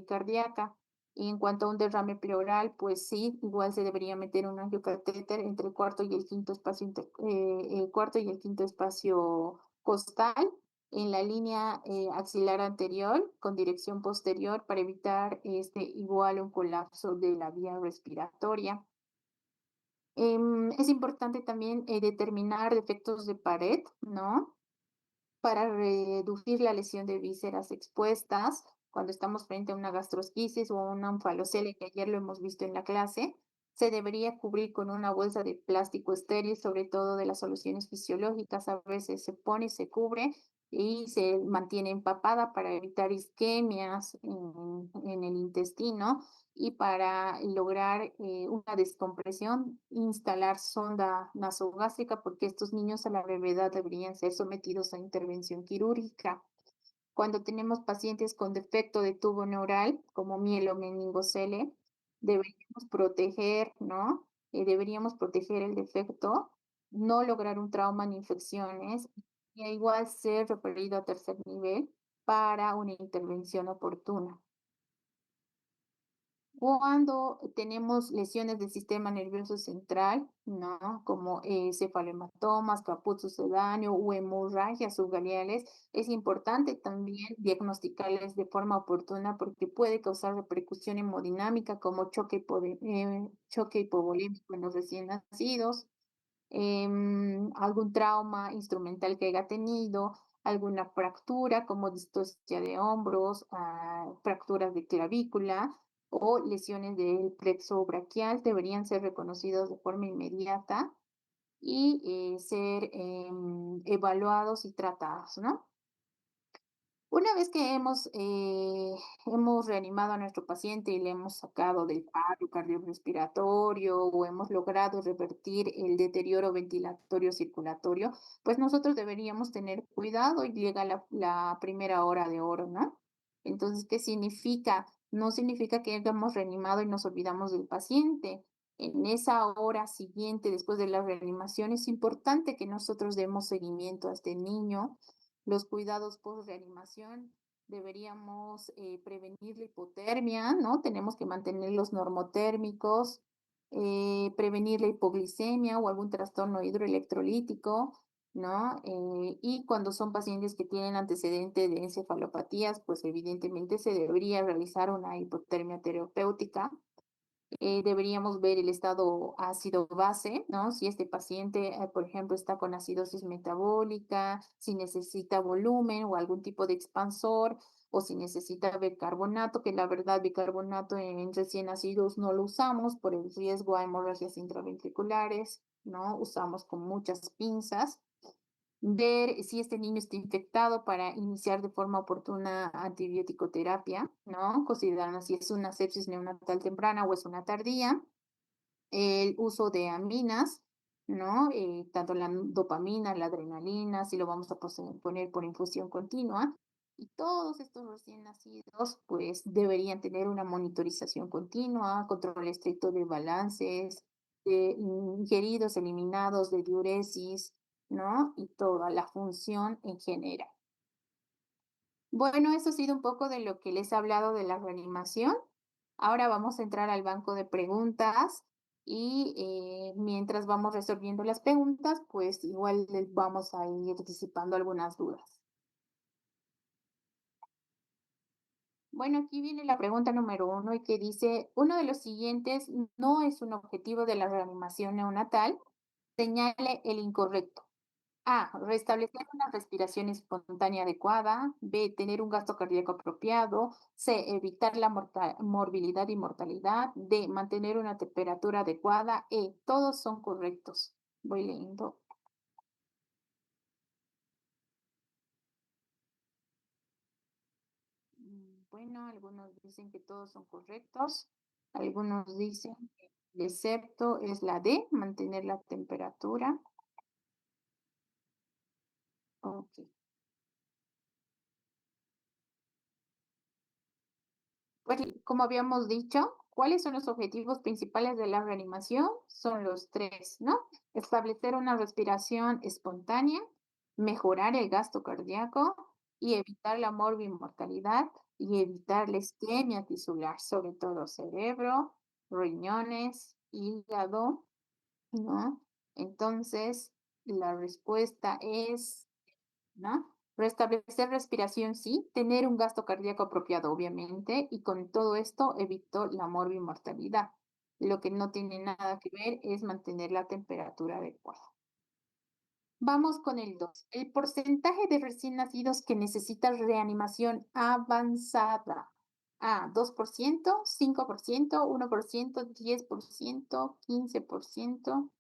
cardíaca. Y en cuanto a un derrame pleural, pues sí, igual se debería meter un angiocatéter entre el cuarto y el quinto espacio, el cuarto y el quinto espacio costal en la línea axilar anterior con dirección posterior para evitar igual un colapso de la vía respiratoria. Es importante también determinar defectos de pared, ¿no? Para reducir la lesión de vísceras expuestas cuando estamos frente a una gastrosquisis o una onfalocelia, que ayer lo hemos visto en la clase, se debería cubrir con una bolsa de plástico estéril, sobre todo de las soluciones fisiológicas. A veces se pone, se cubre y se mantiene empapada para evitar isquemias en el intestino y para lograr una descompresión, instalar sonda nasogástrica, porque estos niños a la brevedad deberían ser sometidos a intervención quirúrgica. Cuando tenemos pacientes con defecto de tubo neural, como mielomeningocele, deberíamos proteger, ¿no? Deberíamos proteger el defecto, no lograr un trauma ni infecciones, y igual ser referido a tercer nivel para una intervención oportuna. Cuando tenemos lesiones del sistema nervioso central, ¿no? Como cefalomatomas, caput sucedáneo o hemorragias subgaleales, es importante también diagnosticarles de forma oportuna porque puede causar repercusión hemodinámica como choque hipovolémico en los recién nacidos, algún trauma instrumental que haya tenido, alguna fractura como distocia de hombros, fracturas de clavícula o lesiones del plexo braquial deberían ser reconocidos de forma inmediata y ser evaluados y tratados, ¿no? Una vez que hemos reanimado a nuestro paciente y le hemos sacado del paro cardiorrespiratorio o hemos logrado revertir el deterioro ventilatorio circulatorio, pues nosotros deberíamos tener cuidado y llega la primera hora de oro, ¿no? Entonces, ¿qué significa? No significa que hayamos reanimado y nos olvidamos del paciente. En esa hora siguiente, después de la reanimación, es importante que nosotros demos seguimiento a este niño. Los cuidados post-reanimación, deberíamos prevenir la hipotermia, ¿no? Tenemos que mantener los normotérmicos, prevenir la hipoglicemia o algún trastorno hidroelectrolítico, ¿no? Y cuando son pacientes que tienen antecedente de encefalopatías, pues evidentemente se debería realizar una hipotermia terapéutica. Deberíamos ver el estado ácido-base, ¿no? Si este paciente, por ejemplo, está con acidosis metabólica, si necesita volumen o algún tipo de expansor, o si necesita bicarbonato, que la verdad bicarbonato en recién nacidos no lo usamos por el riesgo a hemorragias intraventriculares, ¿no? Usamos con muchas pinzas. Ver si este niño está infectado para iniciar de forma oportuna antibiótico terapia, ¿no? Considerando si es una sepsis neonatal temprana o es una tardía. El uso de aminas, ¿no? Tanto la dopamina, la adrenalina, si lo vamos a poner por infusión continua. Y todos estos recién nacidos, pues deberían tener una monitorización continua, control estricto de balances, de ingeridos, eliminados, de diuresis, ¿no? Y toda la función en general. Bueno, eso ha sido un poco de lo que les he hablado de la reanimación. Ahora vamos a entrar al banco de preguntas y mientras vamos resolviendo las preguntas, pues igual les vamos a ir disipando algunas dudas. Bueno, aquí viene la pregunta número 1 y que dice, uno de los siguientes no es un objetivo de la reanimación neonatal. Señale el incorrecto. A, restablecer una respiración espontánea adecuada. B, tener un gasto cardíaco apropiado. C, evitar la morbilidad y mortalidad. D, mantener una temperatura adecuada. E, todos son correctos. Voy leyendo. Bueno, algunos dicen que todos son correctos. Algunos dicen que el excepto es la D, mantener la temperatura. Ok. Pues, como habíamos dicho, ¿cuáles son los objetivos principales de la reanimación? Son los tres, ¿no? Establecer una respiración espontánea, mejorar el gasto cardíaco y evitar la morbimortalidad y evitar la isquemia tisular, sobre todo cerebro, riñones, hígado, ¿no? Entonces, la respuesta es ¿no? Restablecer respiración, sí. Tener un gasto cardíaco apropiado, obviamente. Y con todo esto evito la morbimortalidad. Lo que no tiene nada que ver es mantener la temperatura adecuada. Vamos con el 2. El porcentaje de recién nacidos que necesita reanimación avanzada. A, 2%, 5%, 1%, 10%, 15%.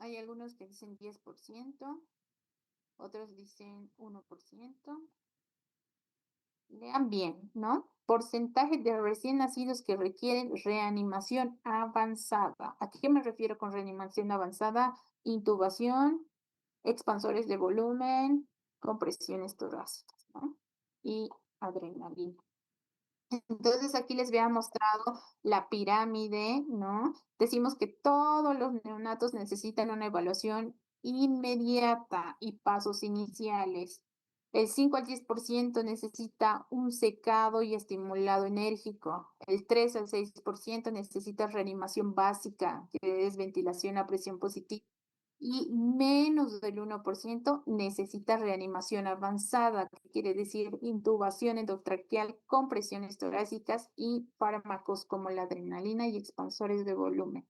Hay algunos que dicen 10%. Otros dicen 1%. Lean bien, ¿no? Porcentaje de recién nacidos que requieren reanimación avanzada. ¿A qué me refiero con reanimación avanzada? Intubación, expansores de volumen, compresiones torácicas, ¿no? Y adrenalina. Entonces aquí les había mostrado la pirámide, ¿no? Decimos que todos los neonatos necesitan una evaluación inmediata y pasos iniciales. El 5 al 10% necesita un secado y estimulado enérgico. El 3 al 6% necesita reanimación básica, que es ventilación a presión positiva y menos del 1% necesita reanimación avanzada, que quiere decir intubación endotraqueal, compresiones torácicas y fármacos como la adrenalina y expansores de volumen.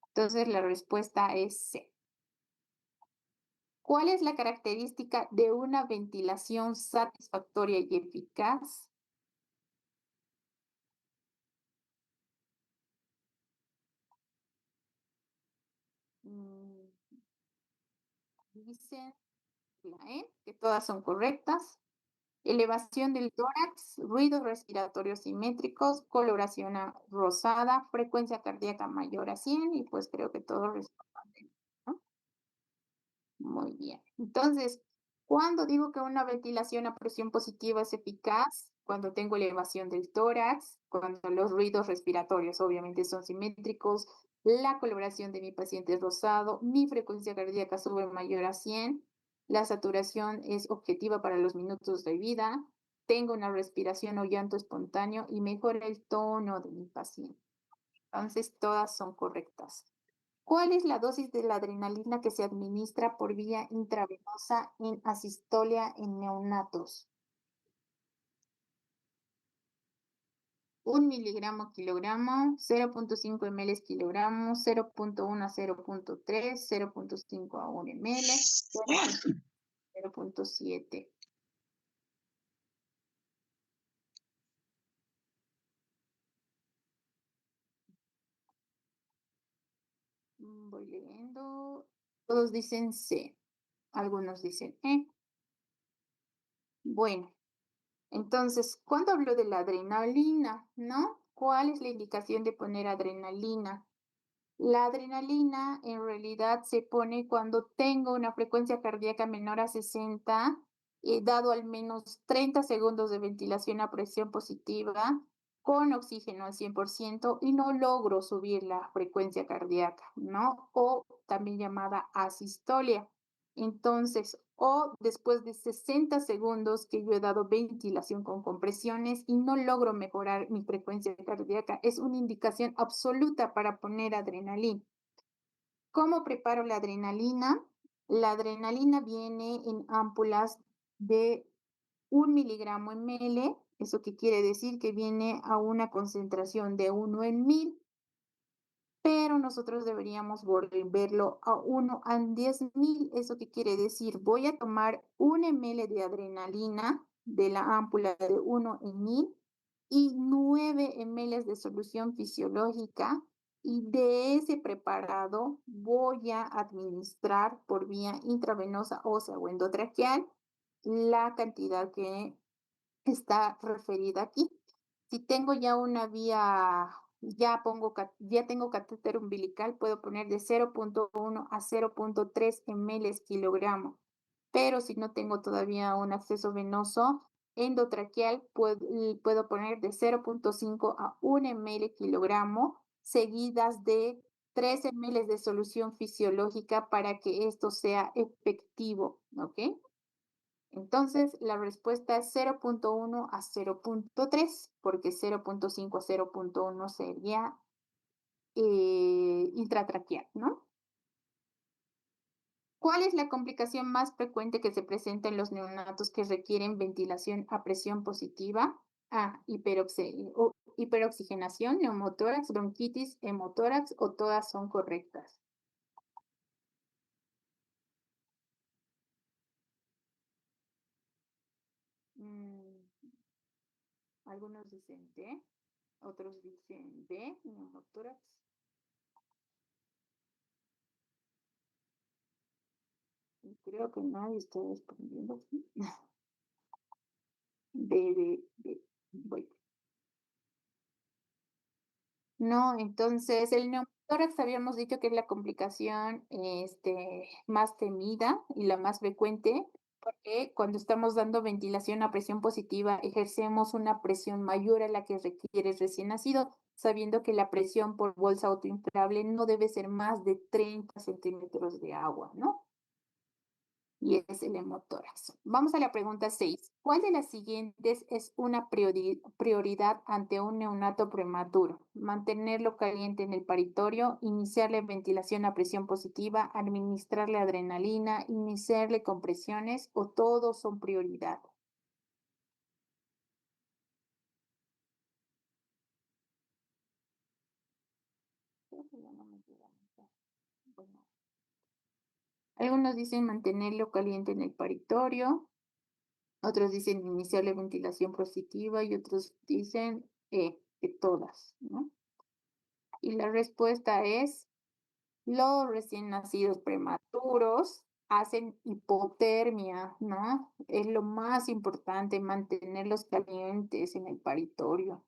Entonces la respuesta es C. ¿Cuál es la característica de una ventilación satisfactoria y eficaz? Dicen la E, que todas son correctas. Elevación del tórax, ruidos respiratorios simétricos, coloración rosada, frecuencia cardíaca mayor a 100 y pues creo que todos responden, ¿no? Muy bien. Entonces, ¿cuándo digo que una ventilación a presión positiva es eficaz? Cuando tengo elevación del tórax, cuando los ruidos respiratorios obviamente son simétricos, la coloración de mi paciente es rosado, mi frecuencia cardíaca sube mayor a 100, la saturación es objetiva para los minutos de vida, tengo una respiración o llanto espontáneo y mejora el tono de mi paciente. Entonces, todas son correctas. ¿Cuál es la dosis de la adrenalina que se administra por vía intravenosa en asistolia en neonatos? 1 miligramo kilogramo, 0.5 ml kilogramo, 0.1 a 0.3, 0.5 a 1 ml, 0.7. Voy leyendo. Todos dicen C. Algunos dicen E. Bueno, entonces, ¿cuándo hablo de la adrenalina, no? ¿Cuál es la indicación de poner adrenalina? La adrenalina en realidad se pone cuando tengo una frecuencia cardíaca menor a 60, dado al menos 30 segundos de ventilación a presión positiva con oxígeno al 100% y no logro subir la frecuencia cardíaca, ¿no? O también llamada asistolia. Entonces, o después de 60 segundos que yo he dado ventilación con compresiones y no logro mejorar mi frecuencia cardíaca, es una indicación absoluta para poner adrenalina. ¿Cómo preparo la adrenalina? La adrenalina viene en ámpulas de 1 miligramo ml, eso que quiere decir que viene a una concentración de 1 en 1000, pero nosotros deberíamos volverlo a 1 en 10.000. Eso que quiere decir, voy a tomar 1 ml de adrenalina de la ámpula de 1 en 1000 y 9 ml de solución fisiológica, y de ese preparado voy a administrar por vía intravenosa, ósea o endotraqueal la cantidad que está referida aquí. Si tengo ya una vía, ya tengo catéter umbilical, puedo poner de 0.1 a 0.3 ml kilogramo. Pero si no tengo todavía un acceso venoso endotraqueal, puedo poner de 0.5 a 1 ml kilogramo, seguidas de 3 ml de solución fisiológica para que esto sea efectivo, ¿ok? Entonces, la respuesta es 0.1 a 0.3, porque 0.5 a 0.1 sería intratraqueal, ¿no? ¿Cuál es la complicación más frecuente que se presenta en los neonatos que requieren ventilación a presión positiva? A, hiperoxigenación, neumotórax, bronquitis, hemotórax, o todas son correctas. Algunos dicen D, otros dicen B, neumotórax. Y creo que nadie está respondiendo. Voy. No, entonces el neumotórax habíamos dicho que es la complicación más temida y la más frecuente, porque cuando estamos dando ventilación a presión positiva ejercemos una presión mayor a la que requiere el recién nacido, sabiendo que la presión por bolsa autoinflable no debe ser más de 30 centímetros de agua, ¿no? Y es el hemotórax. Vamos a la pregunta 6. ¿Cuál de las siguientes es una prioridad ante un neonato prematuro? Mantenerlo caliente en el paritorio, iniciarle ventilación a presión positiva, administrarle adrenalina, iniciarle compresiones, o todos son prioridad. Creo que ya no me queda mucho. Bueno. Algunos dicen mantenerlo caliente en el paritorio, otros dicen iniciar la ventilación positiva y otros dicen que todas, ¿no? Y la respuesta es: los recién nacidos prematuros hacen hipotermia, ¿no? Es lo más importante, mantenerlos calientes en el paritorio.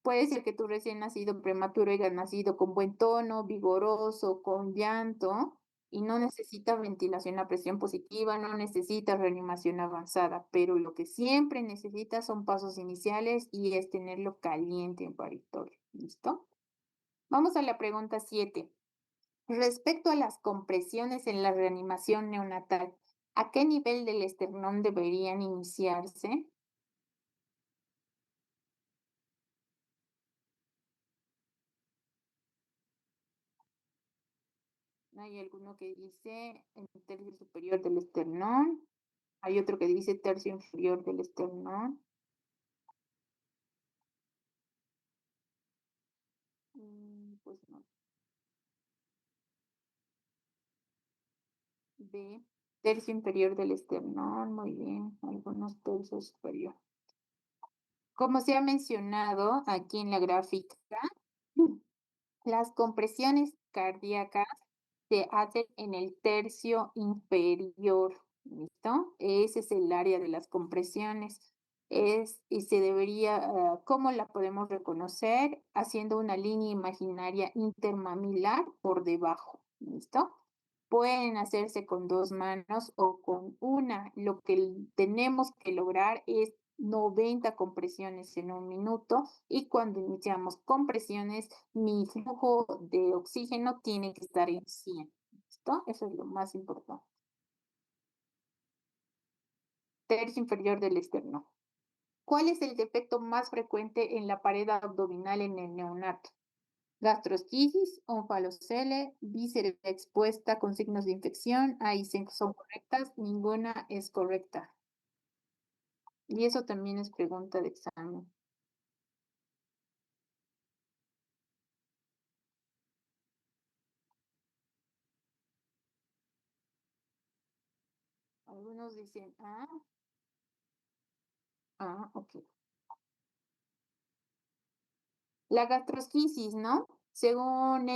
Puede ser que tu recién nacido prematuro haya nacido con buen tono, vigoroso, con llanto, y no necesita ventilación a presión positiva, no necesita reanimación avanzada, pero lo que siempre necesita son pasos iniciales y es tenerlo caliente en paritorio. ¿Listo? Vamos a la pregunta 7. Respecto a las compresiones en la reanimación neonatal, ¿a qué nivel del esternón deberían iniciarse? Hay alguno que dice en el tercio superior del esternón, hay otro que dice tercio inferior del esternón. Pues no. B, tercio inferior del esternón, muy bien, algunos tercios superior. Como se ha mencionado aquí en la gráfica, las compresiones cardíacas se hacen en el tercio inferior, ¿listo? Ese es el área de las compresiones. Y se debería, ¿cómo la podemos reconocer? Haciendo una línea imaginaria intermamilar por debajo, ¿listo? Pueden hacerse con 2 manos o con una. Lo que tenemos que lograr es 90 compresiones en un minuto y cuando iniciamos compresiones, mi flujo de oxígeno tiene que estar en 100. ¿Listo? Eso es lo más importante. Tercio inferior del externo. ¿Cuál es el defecto más frecuente en la pared abdominal en el neonato? Gastrosquisis, onfalocele, víscera expuesta con signos de infección. Ahí son correctas, ninguna es correcta. Y eso también es pregunta de examen. Algunos dicen, ok. La gastrosquisis, ¿no? Según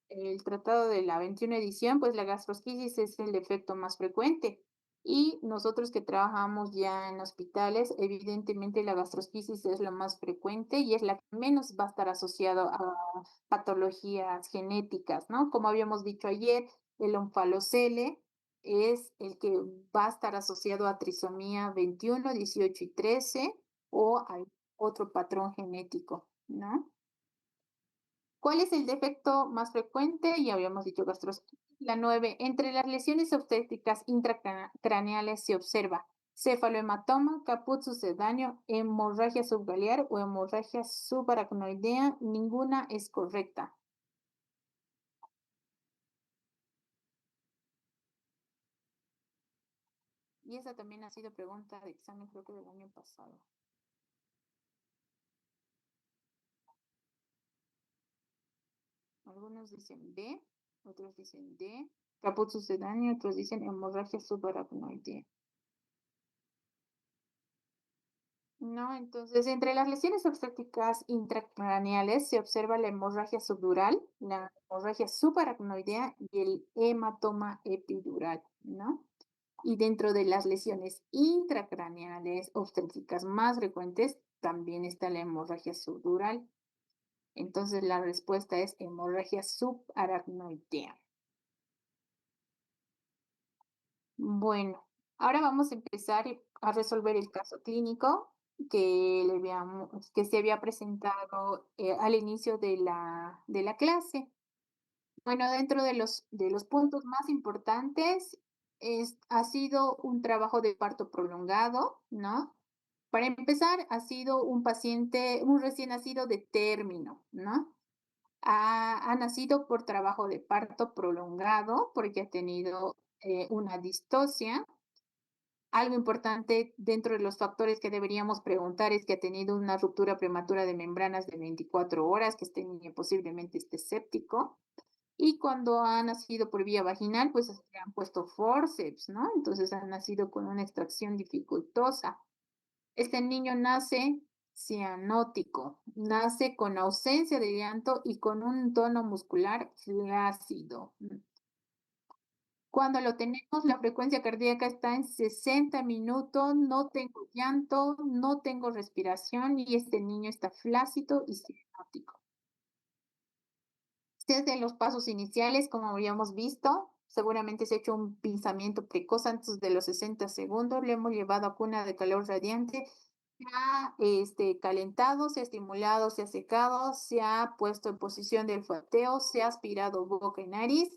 el tratado de la 21 edición, pues la gastrosquisis es el defecto más frecuente. Y nosotros que trabajamos ya en hospitales, evidentemente la gastrosquisis es la más frecuente y es la que menos va a estar asociado a patologías genéticas, ¿no? Como habíamos dicho ayer, el onfalocele es el que va a estar asociado a trisomía 21, 18 y 13 o a otro patrón genético, ¿no? ¿Cuál es el defecto más frecuente? Ya habíamos dicho gastrosquisis. La 9. Entre las lesiones obstétricas intracraneales se observa cefalohematoma, caput sucedáneo, hemorragia subgalear o hemorragia subaracnoidea. Ninguna es correcta. Y esa también ha sido pregunta de examen, creo que del año pasado. Algunos dicen B, otros dicen D, caput sucedáneo, otros dicen hemorragia subaracnoidea. No, entonces entre las lesiones obstétricas intracraneales se observa la hemorragia subdural, la hemorragia subaracnoidea y el hematoma epidural, ¿no? Y dentro de las lesiones intracraneales obstétricas más frecuentes también está la hemorragia subdural. Entonces la respuesta es hemorragia subaracnoidea. Bueno, ahora vamos a empezar a resolver el caso clínico que se había presentado al inicio de la clase. Bueno, dentro de los puntos más importantes ha sido un trabajo de parto prolongado, ¿no? Para empezar, ha sido un paciente, un recién nacido de término, ¿no? Ha nacido por trabajo de parto prolongado porque ha tenido una distocia. Algo importante dentro de los factores que deberíamos preguntar es que ha tenido una ruptura prematura de membranas de 24 horas, que este niño posiblemente esté séptico. Y cuando ha nacido por vía vaginal, pues se han puesto forceps, ¿no? Entonces ha nacido con una extracción dificultosa. Este niño nace cianótico, nace con ausencia de llanto y con un tono muscular flácido. Cuando lo tenemos, la frecuencia cardíaca está en 60 minutos, no tengo llanto, no tengo respiración y este niño está flácido y cianótico. Desde los pasos iniciales, como habíamos visto, seguramente se ha hecho un pinzamiento precoz antes de los 60 segundos, le hemos llevado a cuna de calor radiante, se ha calentado, se ha estimulado, se ha secado, se ha puesto en posición de olfateo, se ha aspirado boca y nariz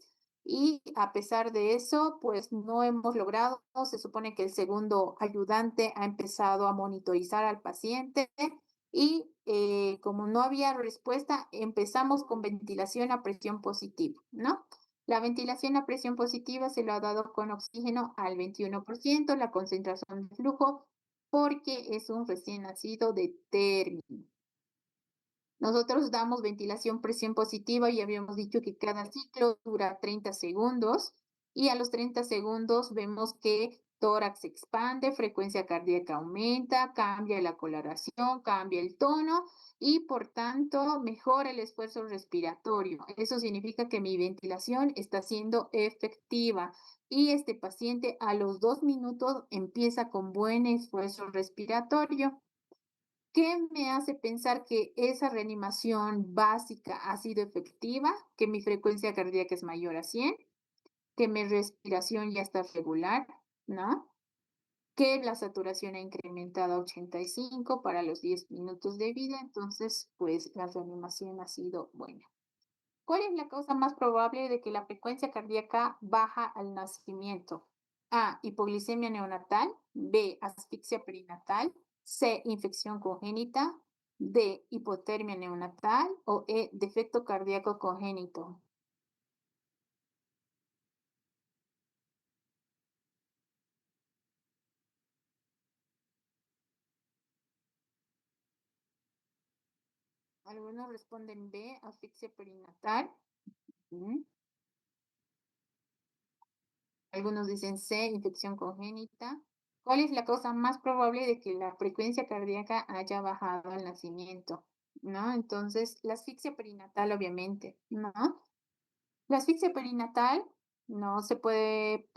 y a pesar de eso, pues no hemos logrado, se supone que el segundo ayudante ha empezado a monitorizar al paciente y como no había respuesta, empezamos con ventilación a presión positiva, ¿no? La ventilación a presión positiva se lo ha dado con oxígeno al 21%, la concentración de flujo, porque es un recién nacido de término. Nosotros damos ventilación presión positiva y habíamos dicho que cada ciclo dura 30 segundos y a los 30 segundos vemos que tórax se expande, frecuencia cardíaca aumenta, cambia la coloración, cambia el tono y por tanto mejora el esfuerzo respiratorio. Eso significa que mi ventilación está siendo efectiva y este paciente a los 2 minutos empieza con buen esfuerzo respiratorio. ¿Qué me hace pensar que esa reanimación básica ha sido efectiva? Que mi frecuencia cardíaca es mayor a 100, que mi respiración ya está regular, ¿no? que la saturación ha incrementado a 85 para los 10 minutos de vida, entonces pues la reanimación ha sido buena. ¿Cuál es la causa más probable de que la frecuencia cardíaca baja al nacimiento? A, hipoglicemia neonatal, B, asfixia perinatal, C, infección congénita, D, hipotermia neonatal o E, defecto cardíaco congénito. Algunos responden B, asfixia perinatal. Ujú. Algunos dicen C, infección congénita. ¿Cuál es la causa más probable de que la frecuencia cardíaca haya bajado al nacimiento? ¿No? Entonces, la asfixia perinatal, obviamente, ¿no? La asfixia perinatal no se puede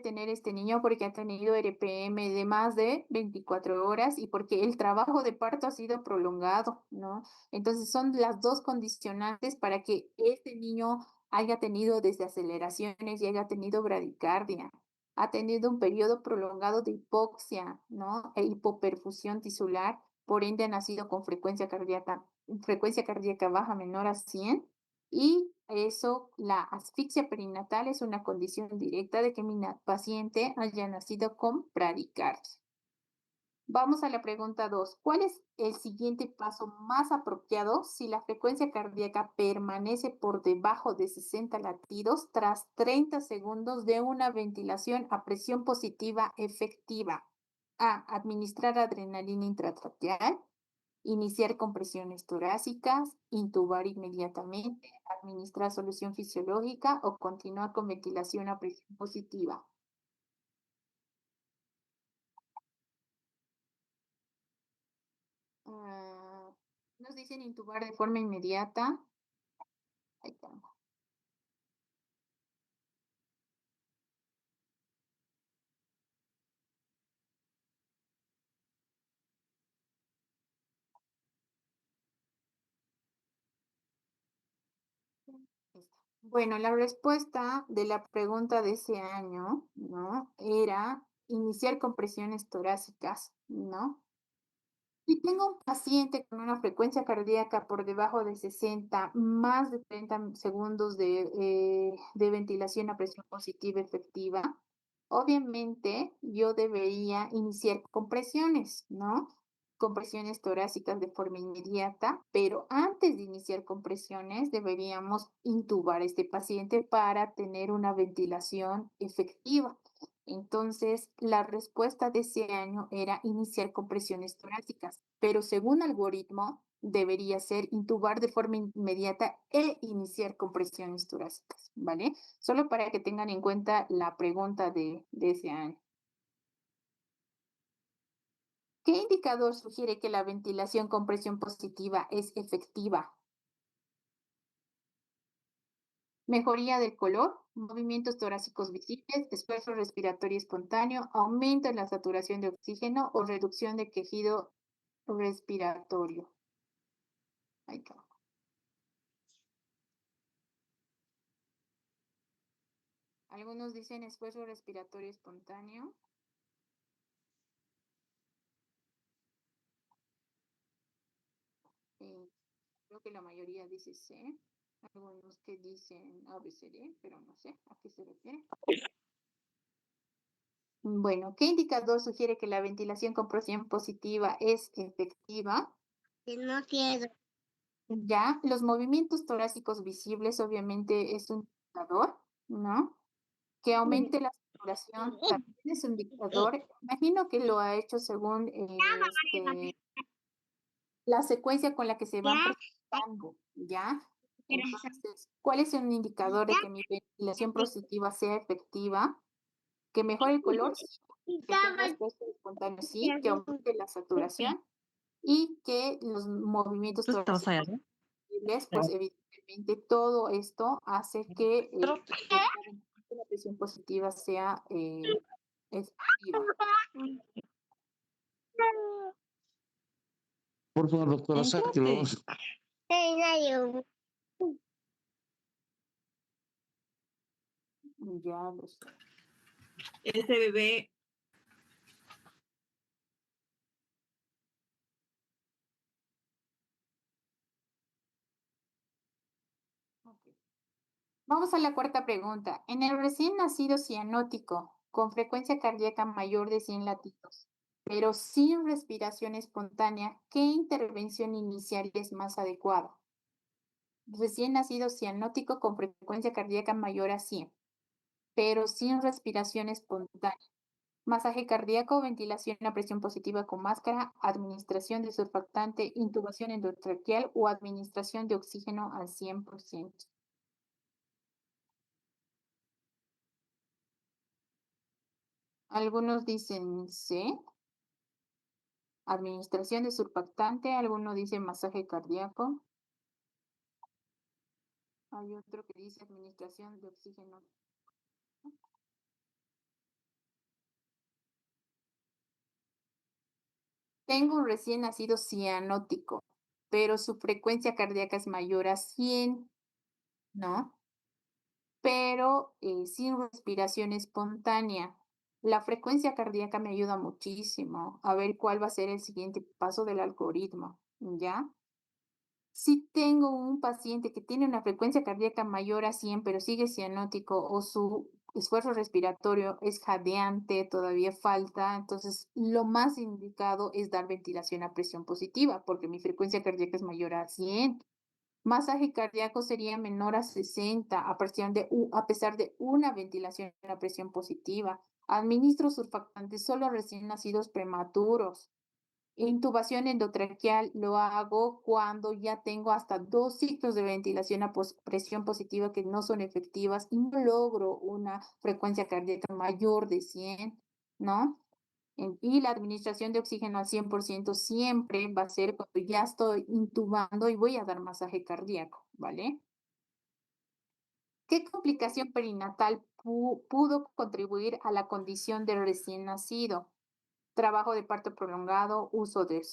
tener este niño porque ha tenido RPM de más de 24 horas y porque el trabajo de parto ha sido prolongado, ¿no? Entonces son las dos condicionantes para que este niño haya tenido desaceleraciones y haya tenido bradicardia. Ha tenido un periodo prolongado de hipoxia, ¿no? E hipoperfusión tisular, por ende ha nacido con frecuencia cardíaca baja menor a 100 y eso, la asfixia perinatal es una condición directa de que mi paciente haya nacido con bradicardia. Vamos a la pregunta 2. ¿Cuál es el siguiente paso más apropiado si la frecuencia cardíaca permanece por debajo de 60 latidos tras 30 segundos de una ventilación a presión positiva efectiva? A. Administrar adrenalina intratraqueal. Iniciar compresiones torácicas, intubar inmediatamente, administrar solución fisiológica o continuar con ventilación a presión positiva. Nos dicen intubar de forma inmediata. Ahí está. Bueno, la respuesta de la pregunta de ese año, ¿no? Era iniciar compresiones torácicas, ¿no? Si tengo un paciente con una frecuencia cardíaca por debajo de 60, más de 30 segundos de ventilación a presión positiva efectiva, obviamente yo debería iniciar compresiones, ¿no? Compresiones torácicas de forma inmediata, pero antes de iniciar compresiones deberíamos intubar a este paciente para tener una ventilación efectiva. Entonces, la respuesta de ese año era iniciar compresiones torácicas, pero según algoritmo debería ser intubar de forma inmediata e iniciar compresiones torácicas, ¿vale? Solo para que tengan en cuenta la pregunta de ese año. ¿Qué indicador sugiere que la ventilación con presión positiva es efectiva? Mejoría del color, movimientos torácicos visibles, esfuerzo respiratorio espontáneo, aumento en la saturación de oxígeno o reducción de quejido respiratorio. Ahí está. Algunos dicen esfuerzo respiratorio espontáneo. Creo que la mayoría dice C. Algunos que dicen ABCD, pero no sé a qué se refiere. Bueno, ¿qué indicador sugiere que la ventilación con presión positiva es efectiva? No quiero. Ya, los movimientos torácicos visibles obviamente es un indicador, ¿no? Que aumente la saturación también es un indicador. Imagino que lo ha hecho según la secuencia con la que se van presentando, ¿ya? Entonces, ¿cuál es un indicador de que mi ventilación positiva sea efectiva? Que mejore el color, sí. Que tenga esfuerzo espontáneo, sí. Que aumente la saturación y que los movimientos ¿Tú estabas allá, torácicos no? visibles, pues evidentemente todo esto hace que la presión positiva sea efectiva. Por favor, doctora, sáquelo. Ya lo sé. Ese bebé Vamos a la cuarta pregunta. En el recién nacido cianótico, con frecuencia cardíaca mayor de 100 latidos, pero sin respiración espontánea, ¿qué intervención inicial es más adecuada? Recién nacido cianótico con frecuencia cardíaca mayor a 100, pero sin respiración espontánea. Masaje cardíaco, ventilación a presión positiva con máscara, administración de surfactante, intubación endotraqueal o administración de oxígeno al 100%. Algunos dicen C, administración de surfactante, algunos dicen masaje cardíaco. Hay otro que dice administración de oxígeno. Tengo un recién nacido cianótico, pero su frecuencia cardíaca es mayor a 100, ¿no? Pero sin respiración espontánea. La frecuencia cardíaca me ayuda muchísimo a ver cuál va a ser el siguiente paso del algoritmo, ¿ya? Si tengo un paciente que tiene una frecuencia cardíaca mayor a 100, pero sigue cianótico o su esfuerzo respiratorio es jadeante, todavía falta, entonces lo más indicado es dar ventilación a presión positiva, porque mi frecuencia cardíaca es mayor a 100. Masaje cardíaco sería menor a 60 a pesar de una ventilación a presión positiva. Administro surfactantes solo a recién nacidos prematuros. Intubación endotraqueal lo hago cuando ya tengo hasta 2 ciclos de ventilación a presión positiva que no son efectivas y no logro una frecuencia cardíaca mayor de 100, ¿no? Y la administración de oxígeno al 100% siempre va a ser cuando ya estoy intubando y voy a dar masaje cardíaco, ¿vale? ¿Qué complicación perinatal pudo contribuir a la condición del recién nacido? Trabajo de parto prolongado, uso de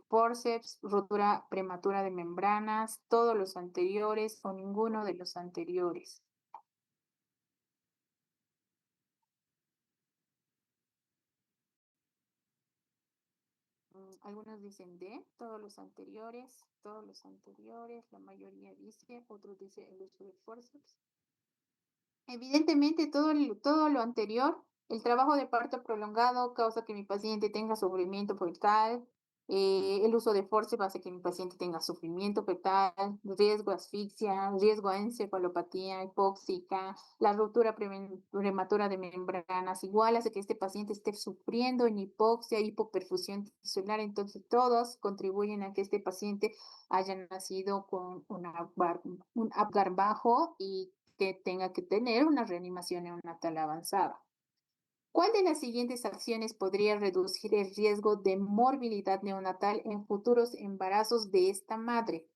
forceps, rotura prematura de membranas, todos los anteriores o ninguno de los anteriores. Algunos dicen D, todos los anteriores, la mayoría dice, otros dicen el uso de forceps. Evidentemente, todo lo anterior, el trabajo de parto prolongado causa que mi paciente tenga sufrimiento fetal, el uso de forceps hace que mi paciente tenga sufrimiento fetal, riesgo a asfixia, riesgo a encefalopatía hipóxica, la ruptura prematura de membranas, igual hace que este paciente esté sufriendo en hipoxia, hipoperfusión tisular, entonces todos contribuyen a que este paciente haya nacido con un Apgar bajo y que tenga que tener una reanimación neonatal avanzada. ¿Cuál de las siguientes acciones podría reducir el riesgo de morbilidad neonatal en futuros embarazos de esta madre?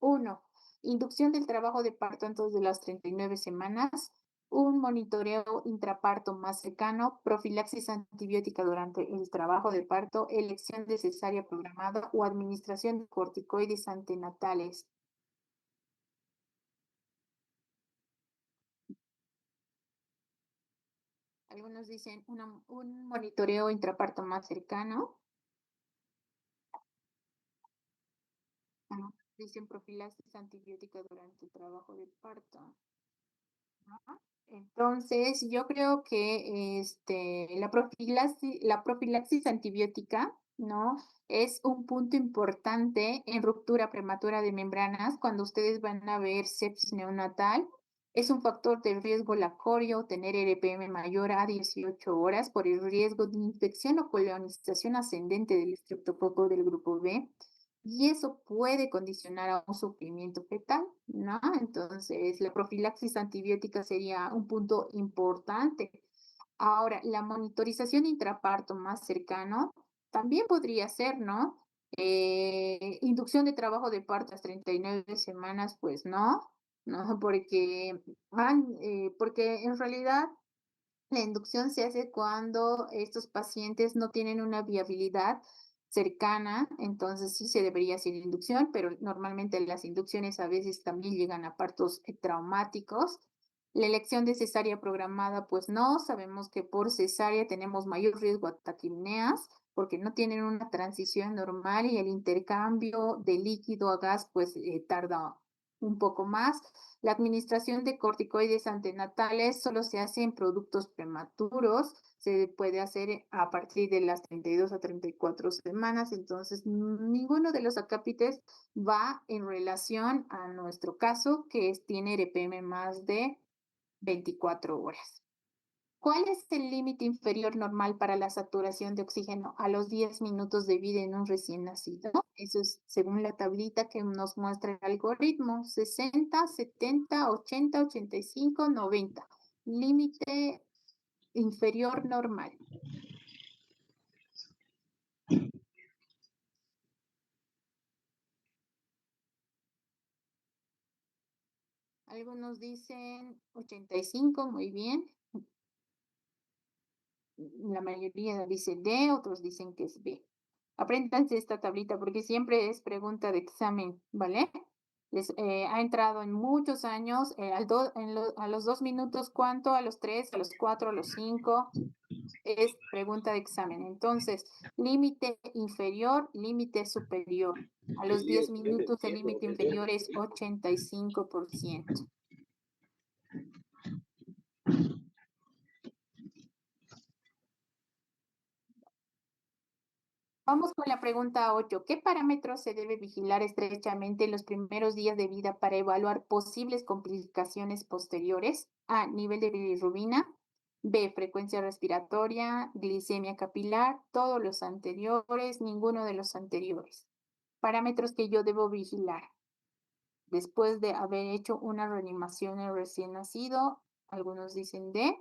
1. Inducción del trabajo de parto antes de las 39 semanas, un monitoreo intraparto más cercano, profilaxis antibiótica durante el trabajo de parto, elección de cesárea programada o administración de corticoides antenatales. Algunos dicen un monitoreo intraparto más cercano. Dicen profilaxis antibiótica durante el trabajo de parto. Entonces, yo creo que la profilaxis antibiótica, ¿no? Es un punto importante en ruptura prematura de membranas cuando ustedes van a ver sepsis neonatal. Es un factor de riesgo la corio, tener RPM mayor a 18 horas por el riesgo de infección o colonización ascendente del estreptococo del grupo B y eso puede condicionar a un sufrimiento fetal, ¿no? Entonces, la profilaxis antibiótica sería un punto importante. Ahora, la monitorización intraparto más cercano también podría ser, ¿no? Inducción de trabajo de parto a las 39 semanas, pues no, ¿no? Porque en realidad la inducción se hace cuando estos pacientes no tienen una viabilidad cercana, entonces sí se debería hacer inducción, pero normalmente las inducciones a veces también llegan a partos traumáticos. La elección de cesárea programada, pues no, sabemos que por cesárea tenemos mayor riesgo a taquipneas porque no tienen una transición normal y el intercambio de líquido a gas pues tarda un poco más. La administración de corticoides antenatales solo se hace en productos prematuros, se puede hacer a partir de las 32 a 34 semanas, entonces ninguno de los acápites va en relación a nuestro caso, que tiene RPM más de 24 horas. ¿Cuál es el límite inferior normal para la saturación de oxígeno a los 10 minutos de vida en un recién nacido? Eso es según la tablita que nos muestra el algoritmo: 60, 70, 80, 85, 90. Límite inferior normal. Algunos dicen 85, muy bien. La mayoría dice D, otros dicen que es B. Apréndanse esta tablita porque siempre es pregunta de examen, ¿vale? Ha entrado en muchos años, a los 2 minutos, ¿cuánto? A los 3, a los 4, a los 5, es pregunta de examen. Entonces, límite inferior, límite superior. A los 10 minutos el límite inferior es 85%. Vamos con la pregunta 8. ¿Qué parámetros se debe vigilar estrechamente en los primeros días de vida para evaluar posibles complicaciones posteriores? A, nivel de bilirrubina. B, frecuencia respiratoria, glicemia capilar, todos los anteriores, ninguno de los anteriores. Parámetros que yo debo vigilar después de haber hecho una reanimación en recién nacido. Algunos dicen D.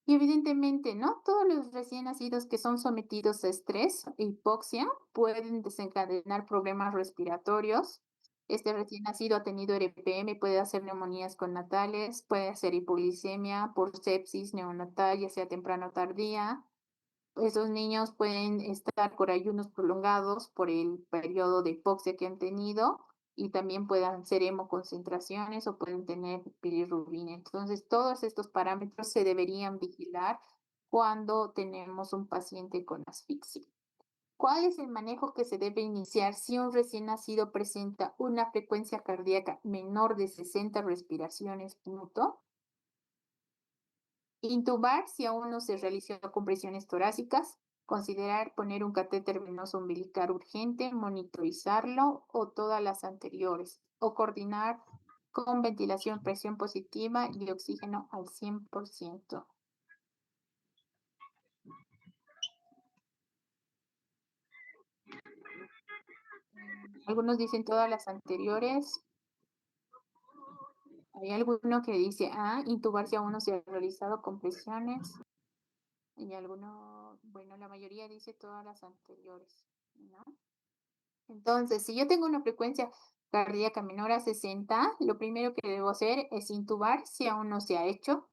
Y evidentemente, ¿no? Todos los recién nacidos que son sometidos a estrés e hipoxia pueden desencadenar problemas respiratorios. Este recién nacido ha tenido RPM, puede hacer neumonías connatales, puede hacer hipoglicemia por sepsis neonatal, ya sea temprano o tardía. Esos niños pueden estar con ayunos prolongados por el periodo de hipoxia que han tenido y también puedan ser hemoconcentraciones o pueden tener bilirrubina. Entonces, todos estos parámetros se deberían vigilar cuando tenemos un paciente con asfixia. ¿Cuál es el manejo que se debe iniciar si un recién nacido presenta una frecuencia cardíaca menor de 60 respiraciones minuto? Intubar si aún no se realizó compresiones torácicas, considerar poner un catéter venoso umbilical urgente, monitorizarlo o todas las anteriores, o coordinar con ventilación, presión positiva y oxígeno al 100%. Algunos dicen todas las anteriores. Hay alguno que dice, intubar si aún no se ha realizado compresiones. Y alguno, bueno, la mayoría dice todas las anteriores, ¿no? Entonces, si yo tengo una frecuencia cardíaca menor a 60, lo primero que debo hacer es intubar si aún no se ha hecho,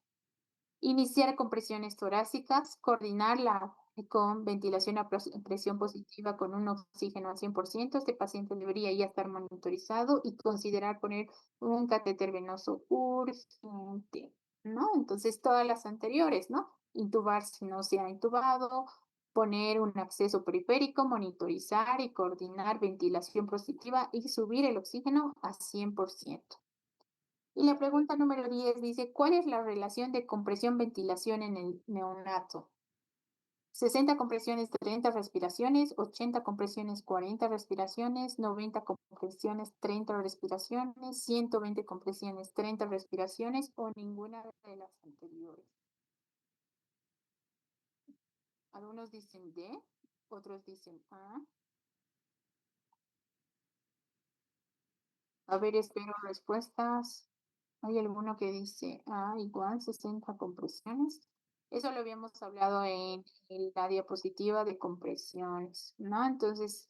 iniciar compresiones torácicas, coordinarla con ventilación a presión positiva con un oxígeno al 100%. Este paciente debería ya estar monitorizado y considerar poner un catéter venoso urgente, ¿no? Entonces, todas las anteriores, ¿no? Intubar si no se ha intubado, poner un acceso periférico, monitorizar y coordinar ventilación positiva y subir el oxígeno a 100%. Y la pregunta número 10 dice, ¿cuál es la relación de compresión-ventilación en el neonato? 60 compresiones, 30 respiraciones, 80 compresiones, 40 respiraciones, 90 compresiones, 30 respiraciones, 120 compresiones, 30 respiraciones o ninguna de las anteriores. Algunos dicen D, otros dicen A. A ver, espero respuestas. Hay alguno que dice igual 60 compresiones. Eso lo habíamos hablado en la diapositiva de compresiones, ¿no? Entonces,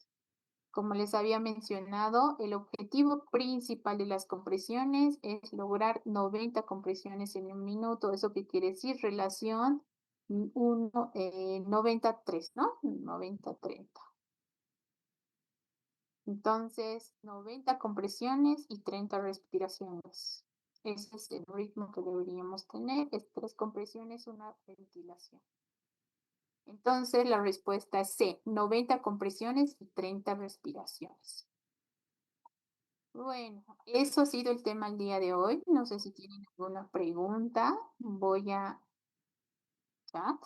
como les había mencionado, el objetivo principal de las compresiones es lograr 90 compresiones en un minuto. ¿Eso qué quiere decir? Relación 90-3, ¿no? 90-30. Entonces, 90 compresiones y 30 respiraciones. Ese es el ritmo que deberíamos tener. Es 3 compresiones, una ventilación. Entonces, la respuesta es C, 90 compresiones y 30 respiraciones. Bueno, eso ha sido el tema el día de hoy. No sé si tienen alguna pregunta. Voy a chat.